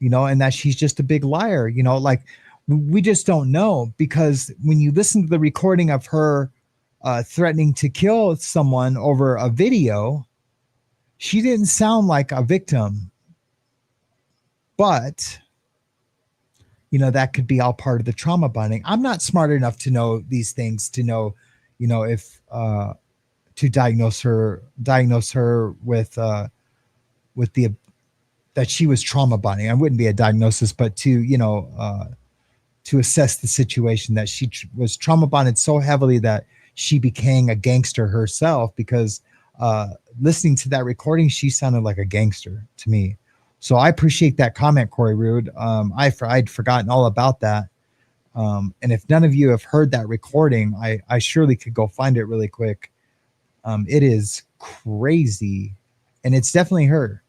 and that she's just a big liar, like we just don't know, because when you listen to the recording of her threatening to kill someone over a video, she didn't sound like a victim. But that could be all part of the trauma bonding. I'm not smart enough to know these things, to know, if to diagnose her with the that she was trauma bonding. I wouldn't be a diagnosis, but to assess the situation, that she was trauma bonded so heavily that she became a gangster herself, because listening to that recording, she sounded like a gangster to me. So I appreciate that comment, Corey Rude. I'd forgotten all about that. And if none of you have heard that recording, I surely could go find it really quick. It is crazy. And it's definitely her.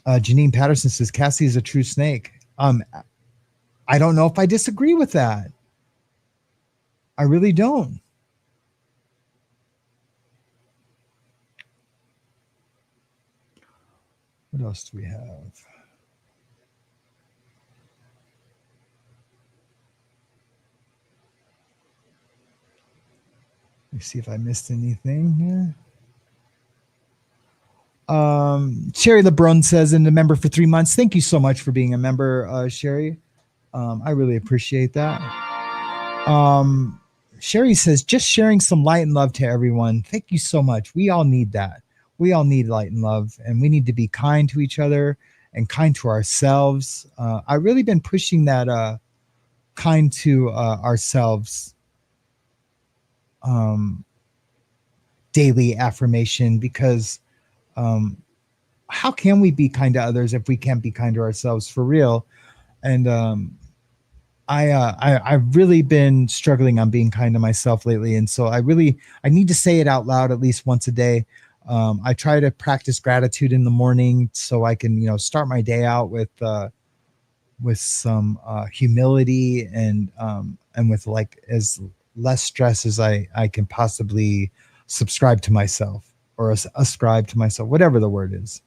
Janine Patterson says, Cassie is a true snake. I don't know if I disagree with that. I really don't. What else do we have? Let me see if I missed anything here. Sherry LeBron says, and a member for 3 months. Thank you so much for being a member, Sherry. I really appreciate that. Sherry says, just sharing some light and love to everyone. Thank you so much. We all need that. We all need light and love, and we need to be kind to each other and kind to ourselves. I've really been pushing that kind to ourselves daily affirmation, because how can we be kind to others if we can't be kind to ourselves, for real? And I've really been struggling on being kind to myself lately, and so I need to say it out loud at least once a day. I try to practice gratitude in the morning so I can start my day out with some humility and with like as less stress as I can possibly subscribe to myself, or ascribe to myself, whatever the word is.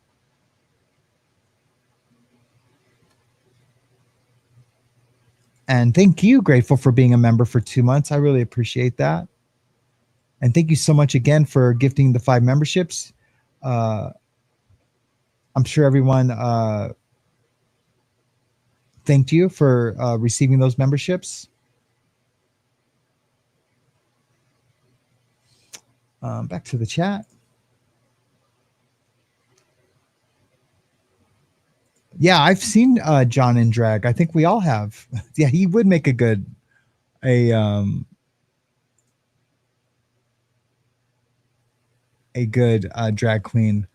And thank you, Grateful, for being a member for 2 months. I really appreciate that. And thank you so much again for gifting the 5 memberships. I'm sure everyone thanked you for receiving those memberships. Back to the chat. Yeah, I've seen John in drag. I think we all have. Yeah, he would make a good drag queen.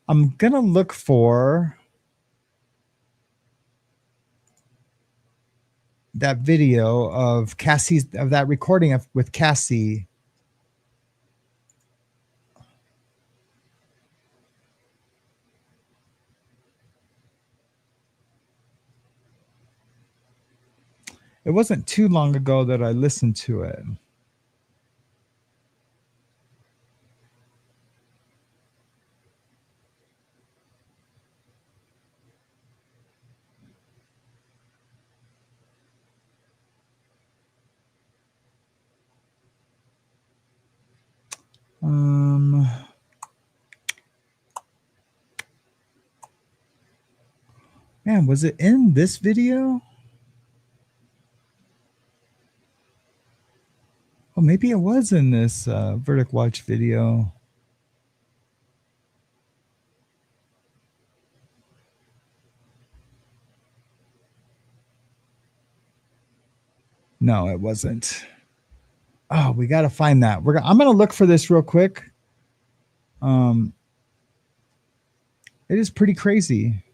I'm gonna look for that video of that recording with Cassie. It wasn't too long ago that I listened to it. Man, was it in this video? Oh, maybe it was in this Verdict Watch video. No, it wasn't. Oh, we got to find that. I'm going to look for this real quick. It is pretty crazy.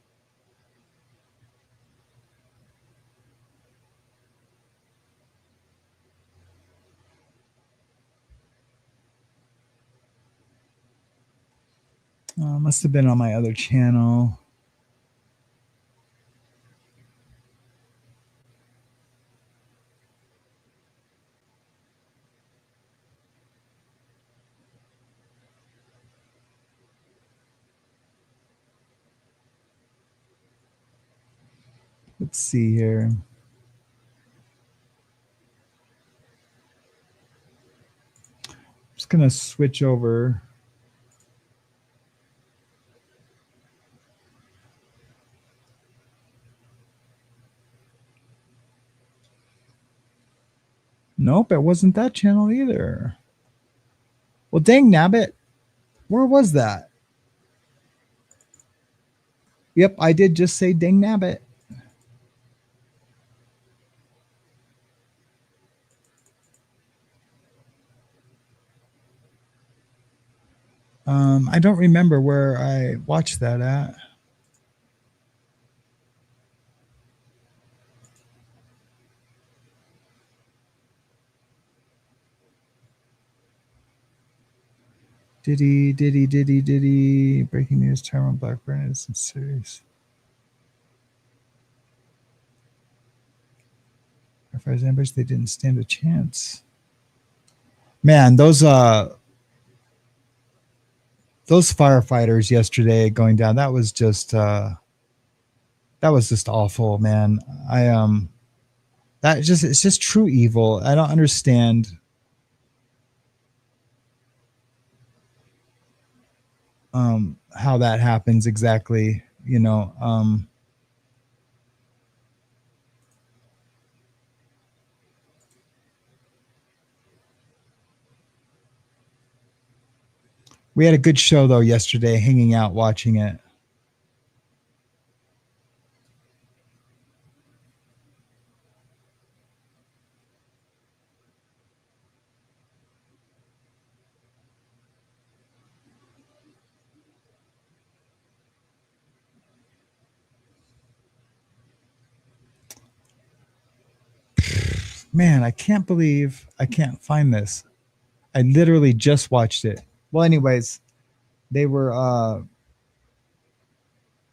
Must have been on my other channel. Let's see here. I'm just going to switch over. Nope, it wasn't that channel either. Well, dang nabbit. Where was that? Yep, I did just say dang nabbit. I don't remember where I watched that at. Diddy, breaking news, Tyrone Blackburn is serious. Firefighters ambushed, they didn't stand a chance. Man, those firefighters yesterday going down, that was just awful, man. It's just true evil. I don't understand. How that happens exactly, you know. We had a good show though yesterday, hanging out, watching it. Man, I can't believe I can't find this. I literally just watched it. Well, anyways, they were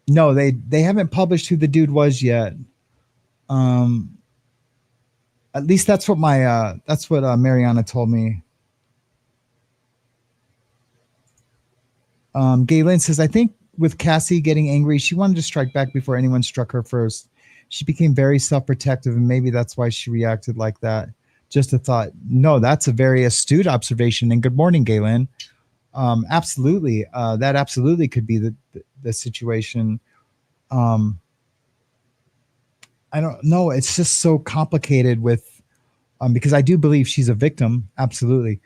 no, they haven't published who the dude was yet. At least that's what Mariana told me. Galen says, I think with Cassie getting angry, she wanted to strike back before anyone struck her first. She became very self-protective, and maybe that's why she reacted like that. Just a thought. No, that's a very astute observation. And good morning, Galen. Absolutely. That absolutely could be the situation. I don't know. It's just so complicated with, because I do believe she's a victim. Absolutely.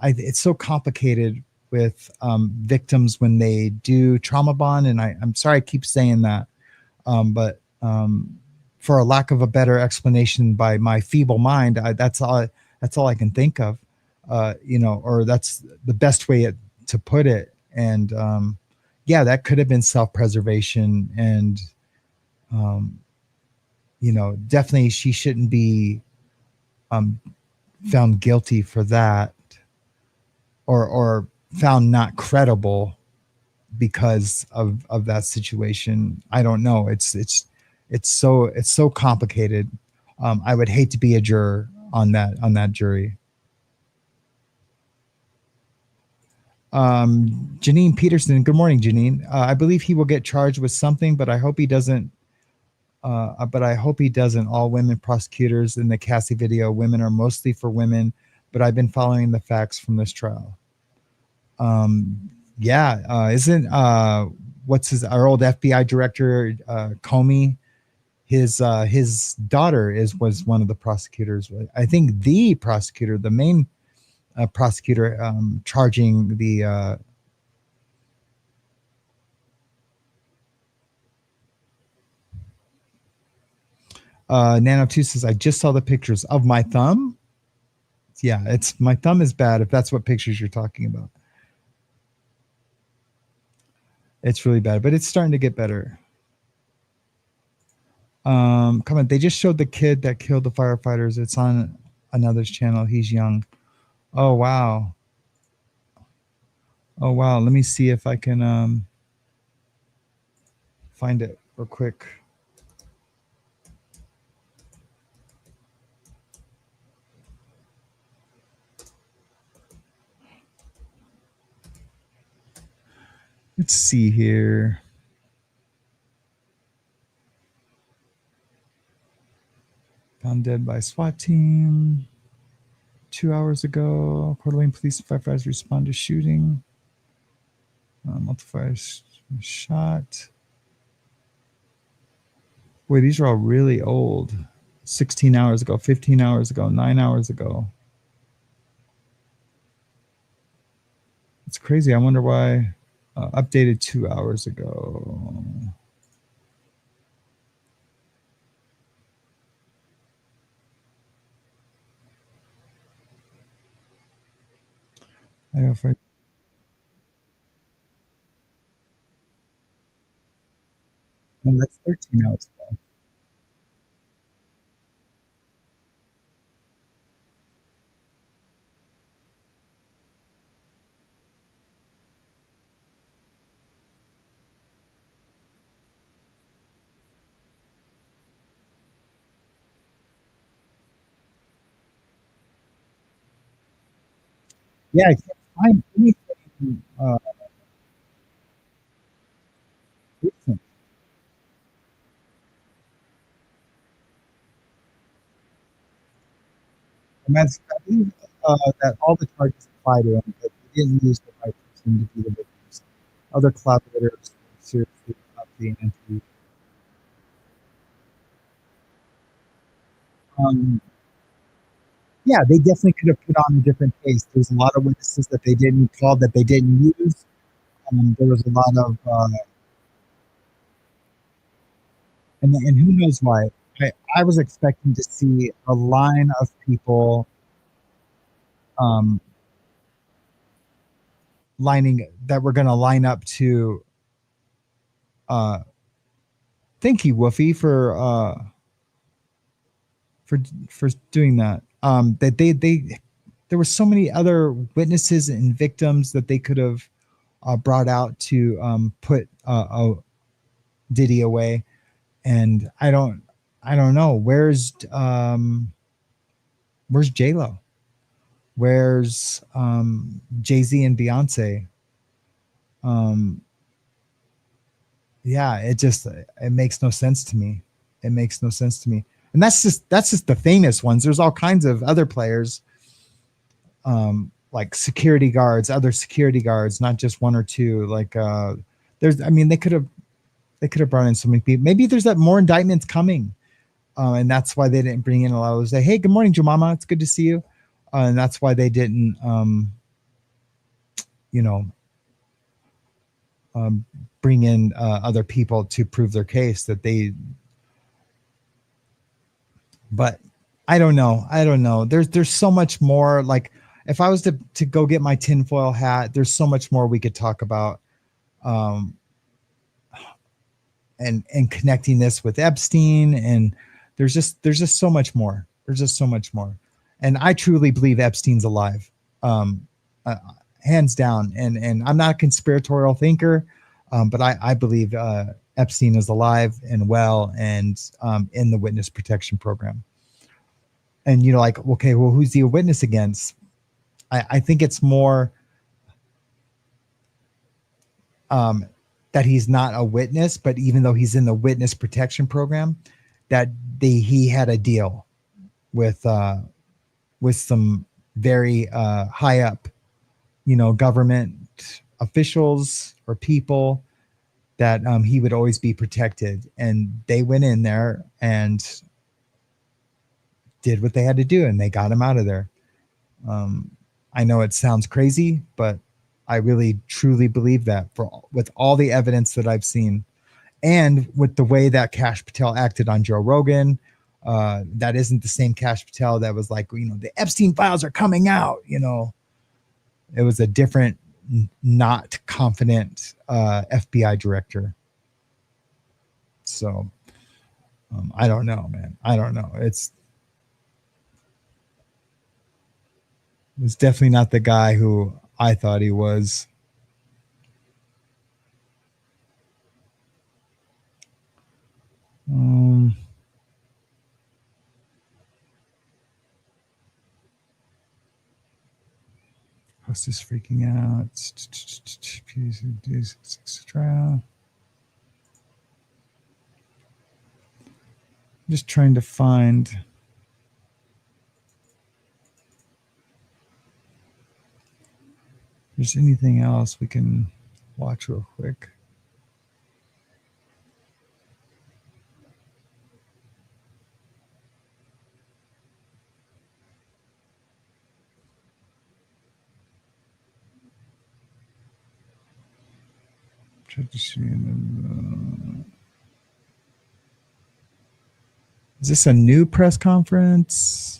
It's so complicated with victims when they do trauma bond. And I'm sorry I keep saying that. But for a lack of a better explanation by my feeble mind, that's all I can think of, or that's the best way to put it. And yeah, that could have been self-preservation, and definitely she shouldn't be found guilty for that, or found not credible because of that situation. I don't know. It's so complicated. I would hate to be a juror on that jury. Janine Peterson. Good morning, Janine. I believe he will get charged with something, but I hope he doesn't. All women prosecutors in the Cassie video, women are mostly for women, but I've been following the facts from this trial. Isn't our old FBI director, Comey, his daughter was one of the prosecutors. I think the prosecutor, the main prosecutor, charging the Nano 2 says, I just saw the pictures of my thumb. Yeah, it's my thumb is bad if that's what pictures you're talking about. It's really bad, but it's starting to get better. Come on, they just showed the kid that killed the firefighters. It's on another's channel. He's young. Oh wow. Oh wow. Let me see if I can find it real quick. Let's see here. Found dead by SWAT team 2 hours ago. Coeur d'Alene police and firefighters respond to shooting. Multiple shot. Boy, these are all really old. 16 hours ago, 15 hours ago, 9 hours ago. It's crazy. I wonder why. Updated 2 hours ago. I have right. No, that's 13 hours ago. Yeah, I can't find anything recent. And that's, I believe that all the charges apply to him, but he didn't use the right person to be the witness. Other collaborators seriously not being interviewed. Yeah, they definitely could have put on a different case. There's a lot of witnesses that they didn't call, that they didn't use. There was a lot of, and who knows why. I was expecting to see a line of people lining that were going to line up to thank you, Woofy, for doing that. That they there were so many other witnesses and victims that they could have brought out to put Diddy away, and I don't know where's J-Lo, where's Jay-Z and Beyonce. Yeah, it makes no sense to me. It makes no sense to me. And that's just the famous ones. There's all kinds of other players, like security guards, other security guards, not just one or two. Like they could have brought in so many people. Maybe there's that more indictments coming, and that's why they didn't bring in a lot of those. Say, hey, good morning, Jemama. It's good to see you. And that's why they didn't, bring in other people to prove their case that they. But I don't know. There's so much more. Like if I was to go get my tinfoil hat, there's so much more we could talk about. And connecting this with Epstein, and there's just so much more. There's just so much more. And I truly believe Epstein's alive. Hands down. And I'm not a conspiratorial thinker, but I believe Epstein is alive and well and in the witness protection program. And like, okay, well, who's he a witness against? I think it's more that he's not a witness, but even though he's in the witness protection program, that he had a deal with some very high up, government officials or people that he would always be protected. And they went in there and did what they had to do, and they got him out of there. I know it sounds crazy, but I really truly believe that with all the evidence that I've seen, and with the way that Kash Patel acted on Joe Rogan, That isn't the same Kash Patel that was like, the Epstein files are coming out. It was a different, not confident FBI director. So I don't know, man. I don't know. It's definitely not the guy who I thought he was. Host is freaking out. Extra. Just trying to find. If there's anything else we can watch real quick. Try to see. Is this a new press conference?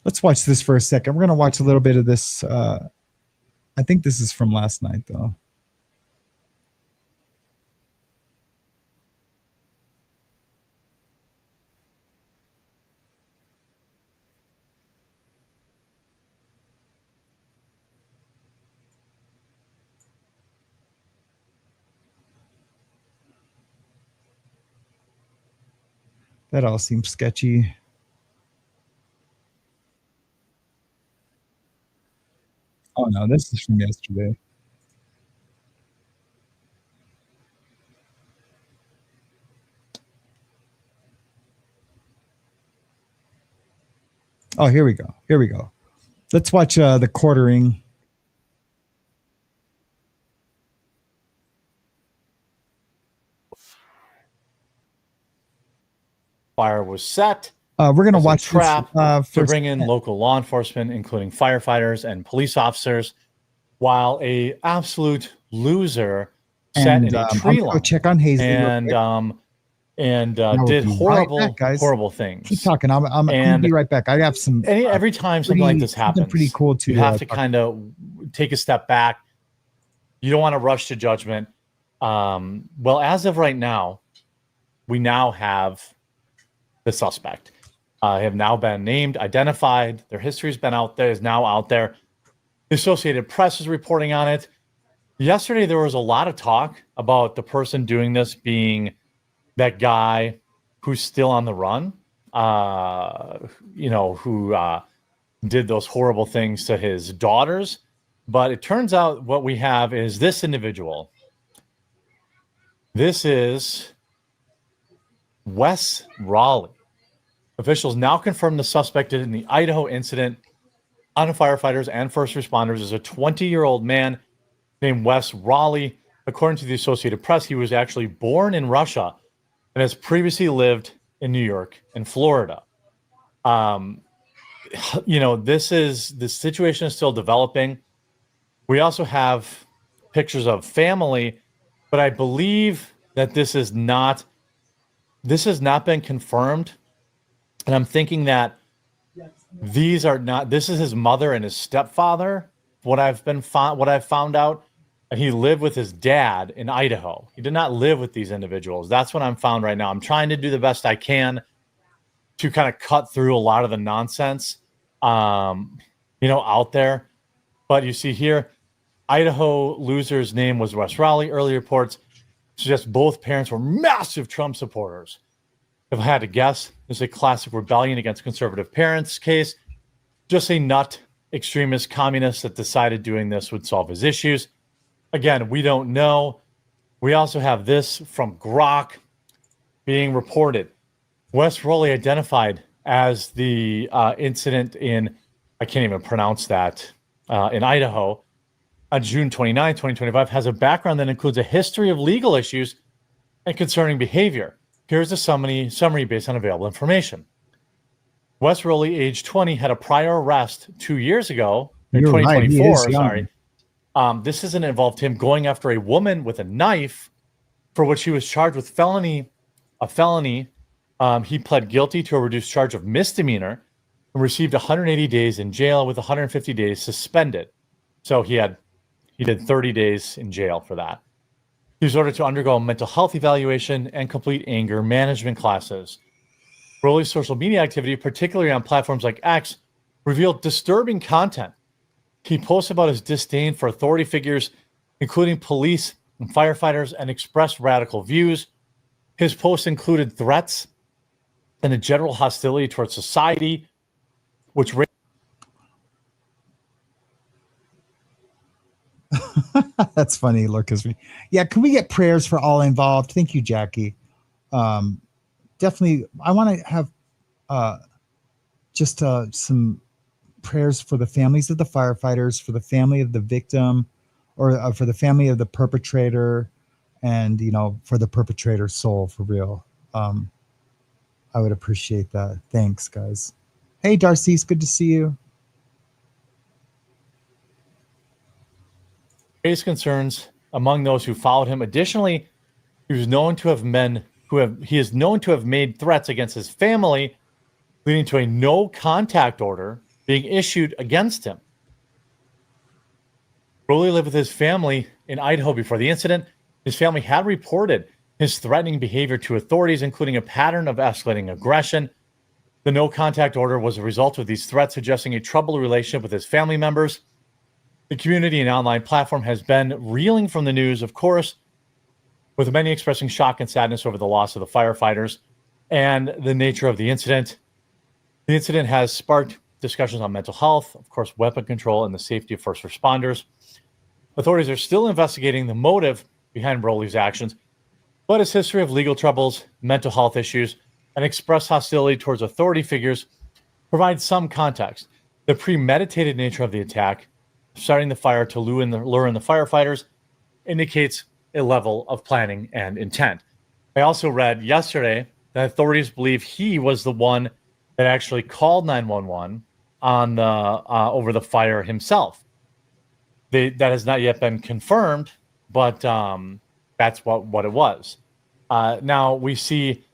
Let's watch this for a second. We're going to watch a little bit of this. I think this is from last night, though. That all seems sketchy. Oh, no, this is from yesterday. Oh, here we go. Here we go. Let's watch the quartering. Fire was set. We're going to watch trap this, to bring in local law enforcement, including firefighters and police officers, while a absolute loser sat in a tree line. Check on Hazley and did horrible, right back, horrible things. Keep talking. I'm going to be right back. I have some. Every time something like this happens, pretty cool too. You have to kind of take a step back. You don't want to rush to judgment. Well, as of right now, we now have the suspect. Have now been named, identified. Their history's been out there, is now out there. The Associated Press is reporting on it. Yesterday, there was a lot of talk about the person doing this being that guy who's still on the run, who did those horrible things to his daughters. But it turns out what we have is this individual. This is Wes Raleigh. Officials now confirm the suspect in the Idaho incident on firefighters and first responders is a 20-year-old man named Wes Raleigh. According to the Associated Press, he was actually born in Russia and has previously lived in New York and Florida. The situation is still developing. We also have pictures of family, but I believe that this has not been confirmed. And I'm thinking that this is his mother and his stepfather. What I've found out, and he lived with his dad in Idaho. He did not live with these individuals. That's what I'm found right now. I'm trying to do the best I can to kind of cut through a lot of the nonsense, out there. But you see here, Idaho loser's name was Wes Raleigh. Early reports suggest both parents were massive Trump supporters. If I had to guess, it's a classic rebellion against conservative parents case. Just a nut extremist communist that decided doing this would solve his issues. Again, we don't know. We also have this from Grok being reported. Wes Raleigh identified as the incident in, I can't even pronounce that, in Idaho on June 29, 2025, has a background that includes a history of legal issues and concerning behavior. Here's a summary based on available information. Wes Raleigh, age 20, had a prior arrest 2 years ago, in 2024, sorry. This isn't involved him going after a woman with a knife, for which he was charged with felony a felony. He pled guilty to a reduced charge of misdemeanor and received 180 days in jail with 150 days suspended. So he did 30 days in jail for that. He was ordered to undergo a mental health evaluation and complete anger management classes. Rolly's social media activity, particularly on platforms like X, revealed disturbing content. He posts about his disdain for authority figures, including police and firefighters, and expressed radical views. His posts included threats and a general hostility towards society, which That's funny, Lucas. Yeah, can we get prayers for all involved? Thank you, Jackie. Definitely, I want to have just some prayers for the families of the firefighters, for the family of the victim, or for the family of the perpetrator, and for the perpetrator's soul, for real. I would appreciate that. Thanks, guys. Hey, Darcy, it's good to see you. raised concerns among those who followed him. Additionally, he is known to have made threats against his family, leading to a no contact order being issued against him. Rolly lived with his family in Idaho before the incident. His family had reported his threatening behavior to authorities, including a pattern of escalating aggression. The no contact order was a result of these threats, suggesting a troubled relationship with his family members. The community and online platform has been reeling from the news, of course, with many expressing shock and sadness over the loss of the firefighters and the nature of the incident. The incident has sparked discussions on mental health, of course, weapon control, and the safety of first responders. Authorities are still investigating the motive behind Rolly's actions, but his history of legal troubles, mental health issues, and expressed hostility towards authority figures provides some context. The premeditated nature of the attack, starting the fire to lure in the firefighters, indicates a level of planning and intent. I also read yesterday that authorities believe he was the one that actually called 911 on over the fire himself. That has not yet been confirmed, but that's what it was. Now we see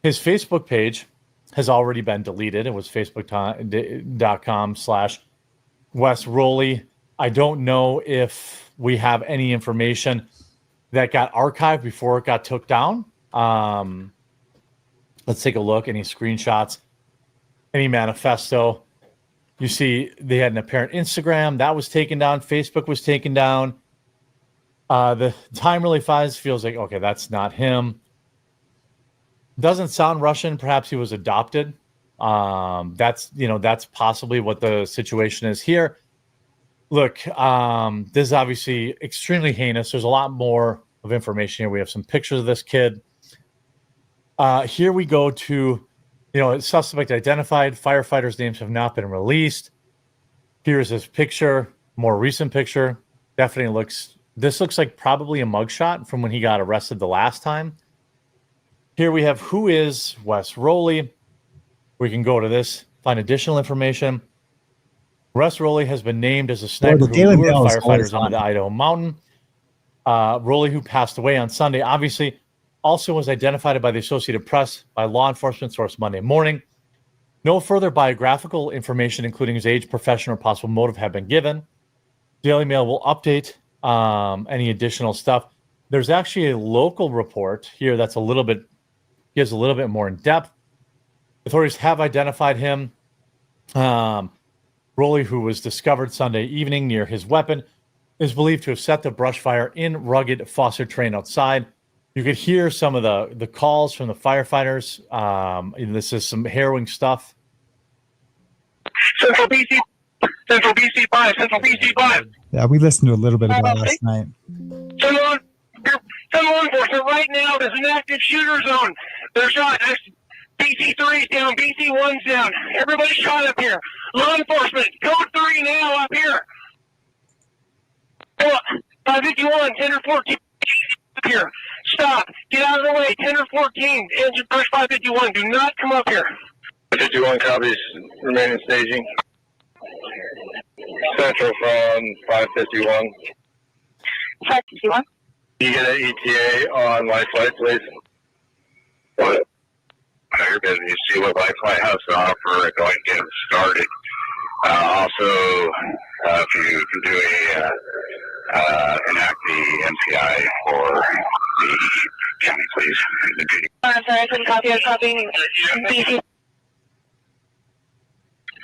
his Facebook page has already been deleted. It was facebook.com/Wes Rolly. I don't know if we have any information that got archived before it got took down. Let's take a look. Any screenshots, any manifesto. You see they had an apparent Instagram. That was taken down. Facebook was taken down. The time really feels like, okay, that's not him. Doesn't sound Russian. Perhaps he was adopted. That's possibly what the situation is here. Look, this is obviously extremely heinous. There's a lot more of information here. We have some pictures of this kid. Here we go to, suspect identified. Firefighters' names have not been released. Here's his picture, more recent picture. Definitely looks like probably a mugshot from when he got arrested the last time. Here we have who is Wes Rolly. We can go to this, find additional information. Wes Rolly has been named as a sniper who lured firefighters into the Idaho mountain. Rolly, who passed away on Sunday, obviously also was identified by the Associated Press by law enforcement source Monday morning. No further biographical information, including his age, profession, or possible motive, have been given. Daily Mail will update any additional stuff. There's actually a local report here that's gives a little bit more in depth. Authorities have identified him. Rolly, who was discovered Sunday evening near his weapon, is believed to have set the brush fire in rugged foster terrain outside. You could hear some of the calls from the firefighters. This is some harrowing stuff. Central BC 5, Central BC 5. Yeah, we listened to a little bit of that last night. Some law enforcement right now. There's an active shooter zone. They're shot. BC 3's down. BC 1's down. Everybody's shot up here. Law enforcement, code 3 now up here. 551, 10 or 14 up here. Stop. Get out of the way. 10 or 14. Engine push 551. Do not come up here. 51 copies. Remaining staging. Central from 551. 551. You get an ETA on life flight, please. know your business, see what Life White House offer, and go ahead and get them started. Also, if you can do enact the MPI for the county, please. I'm sorry, I couldn't copy. I was copying BC.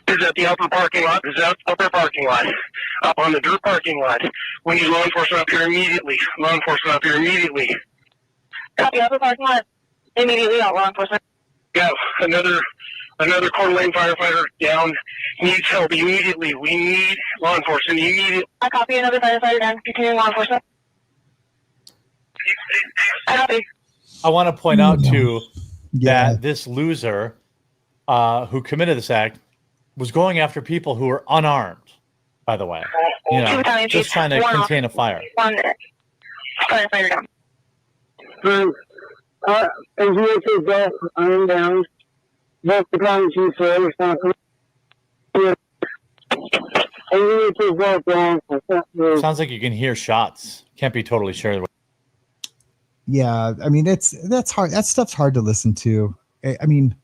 Is that the upper parking lot? Is that upper parking lot? Up on the dirt parking lot. We need law enforcement up here immediately. Law enforcement up here immediately. Copy upper parking lot. Immediately, all law enforcement. Yeah, another Coeur d'Alene firefighter down. Needs help immediately. We need law enforcement immediately. I copy another firefighter down. Continuing law enforcement. I copy. I want to point out too Yeah. that this loser who committed this act was going after people who were unarmed, by the way. You know, just trying to contain a fire. One firefighter down. As both armed down. Both the county chiefs are responsible. Sounds like you can hear shots. Can't be totally sure. Yeah, I mean that's hard. That stuff's hard to listen to. I mean,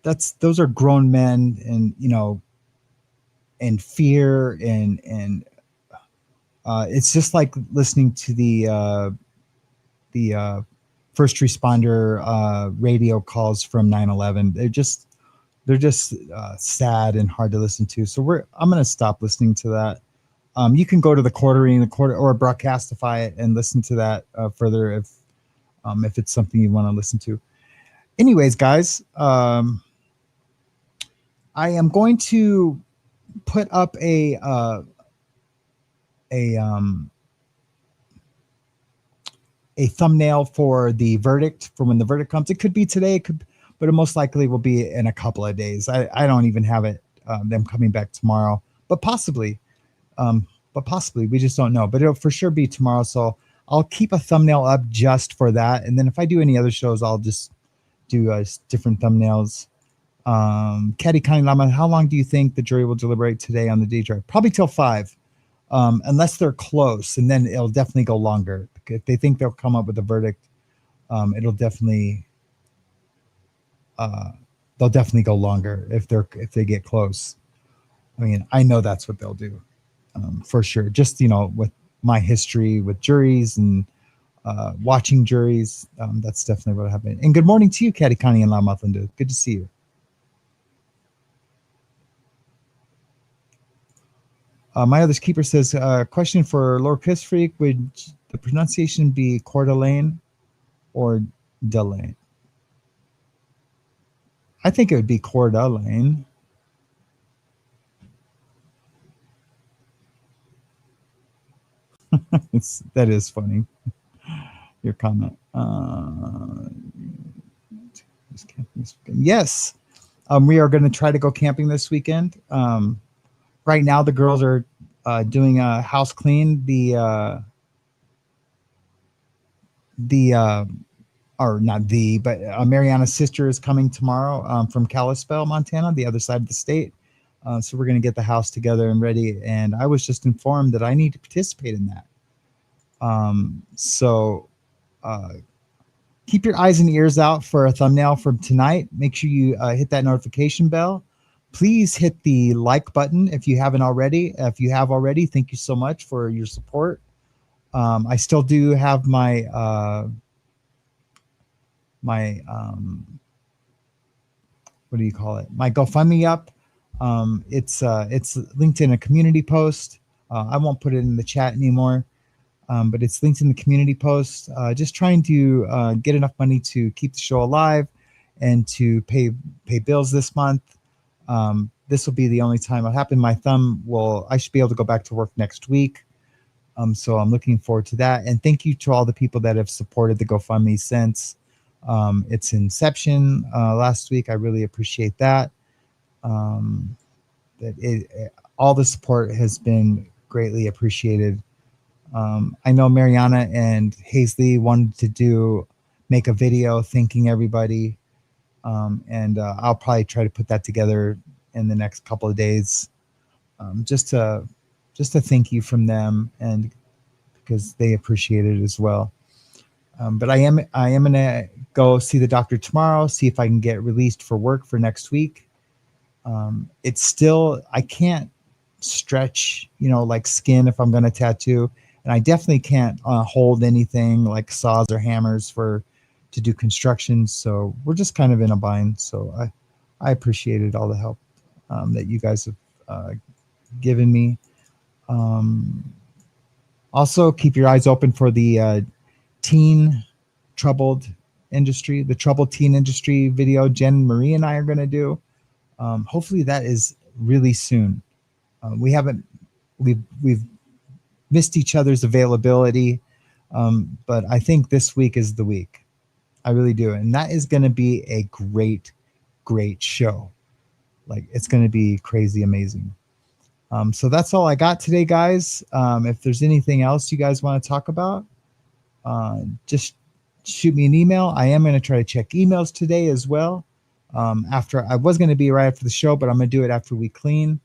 those are grown men, and you know, and fear, and it's just like listening to the first responder radio calls from 9/11. They're just sad and hard to listen to. So I'm going to stop listening to that. You can go to the Quarterly or Broadcastify it and listen to that further if it's something you want to listen to. Anyways, guys, I am going to put up a thumbnail for the verdict, for when the verdict comes. It could be today, but it most likely will be in a couple of days. I don't even have it, them coming back tomorrow, but possibly, we just don't know, but it'll for sure be tomorrow. So I'll keep a thumbnail up just for that. And then if I do any other shows, I'll just do different thumbnails. Caddy County Lama, how long do you think the jury will deliberate today on the day drive? Probably till 5, unless they're close, and then it'll definitely go longer. If they think they'll come up with a verdict, it'll definitely they'll definitely go longer if they get close. I mean, I know that's what they'll do, for sure. Just, you know, with my history with juries and watching juries, that's definitely what happened. And good morning to you, Caddy Connie and Lamathandu. Good to see you. My other keeper says, question for Lord Chris Freak, would the pronunciation be Coeur d'Alene or Delane? I think it would be Coeur d'Alene. That is funny. Your comment. Yes, we are going to try to go camping this weekend. Right now, the girls are doing a house clean. Mariana's sister is coming tomorrow from Kalispell, Montana, the other side of the state. So we're going to get the house together and ready. And I was just informed that I need to participate in that. So keep your eyes and ears out for a thumbnail from tonight. Make sure you hit that notification bell. Please hit the like button if you haven't already. If you have already, thank you so much for your support. I still do have my what do you call it? My GoFundMe up. It's linked in a community post. I won't put it in the chat anymore, but it's linked in the community post. Just trying to get enough money to keep the show alive and to pay bills this month. This will be the only time it'll happen. I should be able to go back to work next week. So I'm looking forward to that. And thank you to all the people that have supported the GoFundMe since its inception last week. I really appreciate that. All the support has been greatly appreciated. I know Mariana and Hazley wanted to make a video thanking everybody. And I'll probably try to put that together in the next couple of days, just to thank you from them, and because they appreciate it as well. But I am gonna go see the doctor tomorrow, see if I can get released for work for next week. It's still, I can't stretch, like skin if I'm gonna tattoo, and I definitely can't hold anything like saws or hammers to do construction. So we're just kind of in a bind. So I appreciated all the help that you guys have given me. Also, keep your eyes open for the teen troubled industry, the troubled teen industry video Jen Marie and I are going to do. Hopefully that is really soon. We've missed each other's availability, but I think this week is the week. I really do. And that is going to be a great show. Like, it's going to be crazy amazing. So that's all I got today, guys. If there's anything else you guys want to talk about, just shoot me an email. I am going to try to check emails today as well. I was going to be right after the show, but I'm going to do it after we clean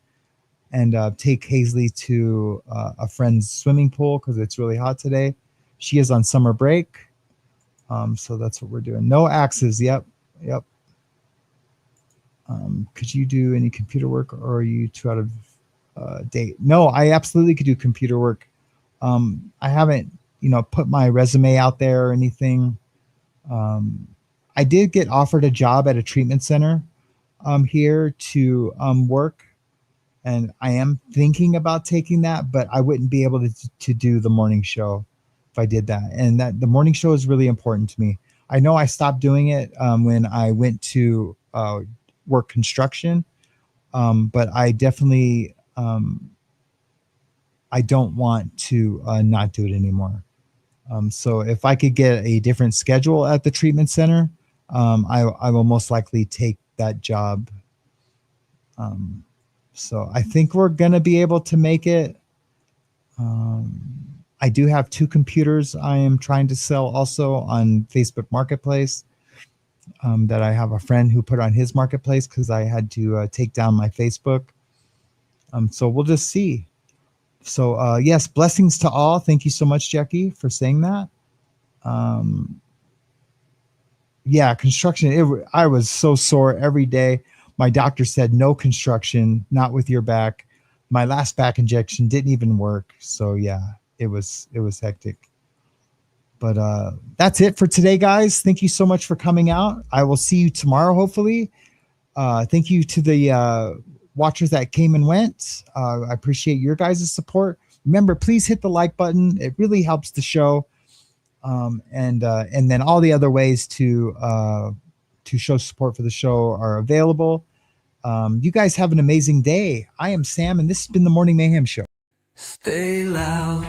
and take Hazley to a friend's swimming pool because it's really hot today. She is on summer break. So that's what we're doing. No axes. Yep. Could you do any computer work, or are you too out of date? No, I absolutely could do computer work. I haven't, put my resume out there or anything. I did get offered a job at a treatment center here to work, and I am thinking about taking that, but I wouldn't be able to do the morning show if I did that. And that the morning show is really important to me. I know I stopped doing it when I went to work construction, but I definitely I don't want to not do it anymore. So if I could get a different schedule at the treatment center, I will most likely take that job. So I think we're going to be able to make it. I do have 2 computers I am trying to sell also on Facebook Marketplace that I have a friend who put on his marketplace because I had to take down my Facebook. So we'll just see. So yes, blessings to all. Thank you so much, Jackie, for saying that. Yeah, construction. I was so sore every day. My doctor said no construction, not with your back. My last back injection didn't even work. So yeah, it was hectic. But that's it for today, guys. Thank you so much for coming out. I will see you tomorrow, hopefully. Thank you to the watchers that came and went. I appreciate your guys' support. Remember, please hit the like button. It really helps the show. And then all the other ways to show support for the show are available. You guys have an amazing day. I am Sam, and this has been the Morning Mayhem Show. Stay loud.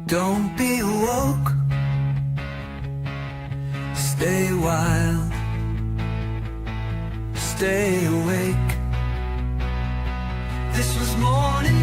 Don't be woke. Stay wild. Stay awake. This was morning.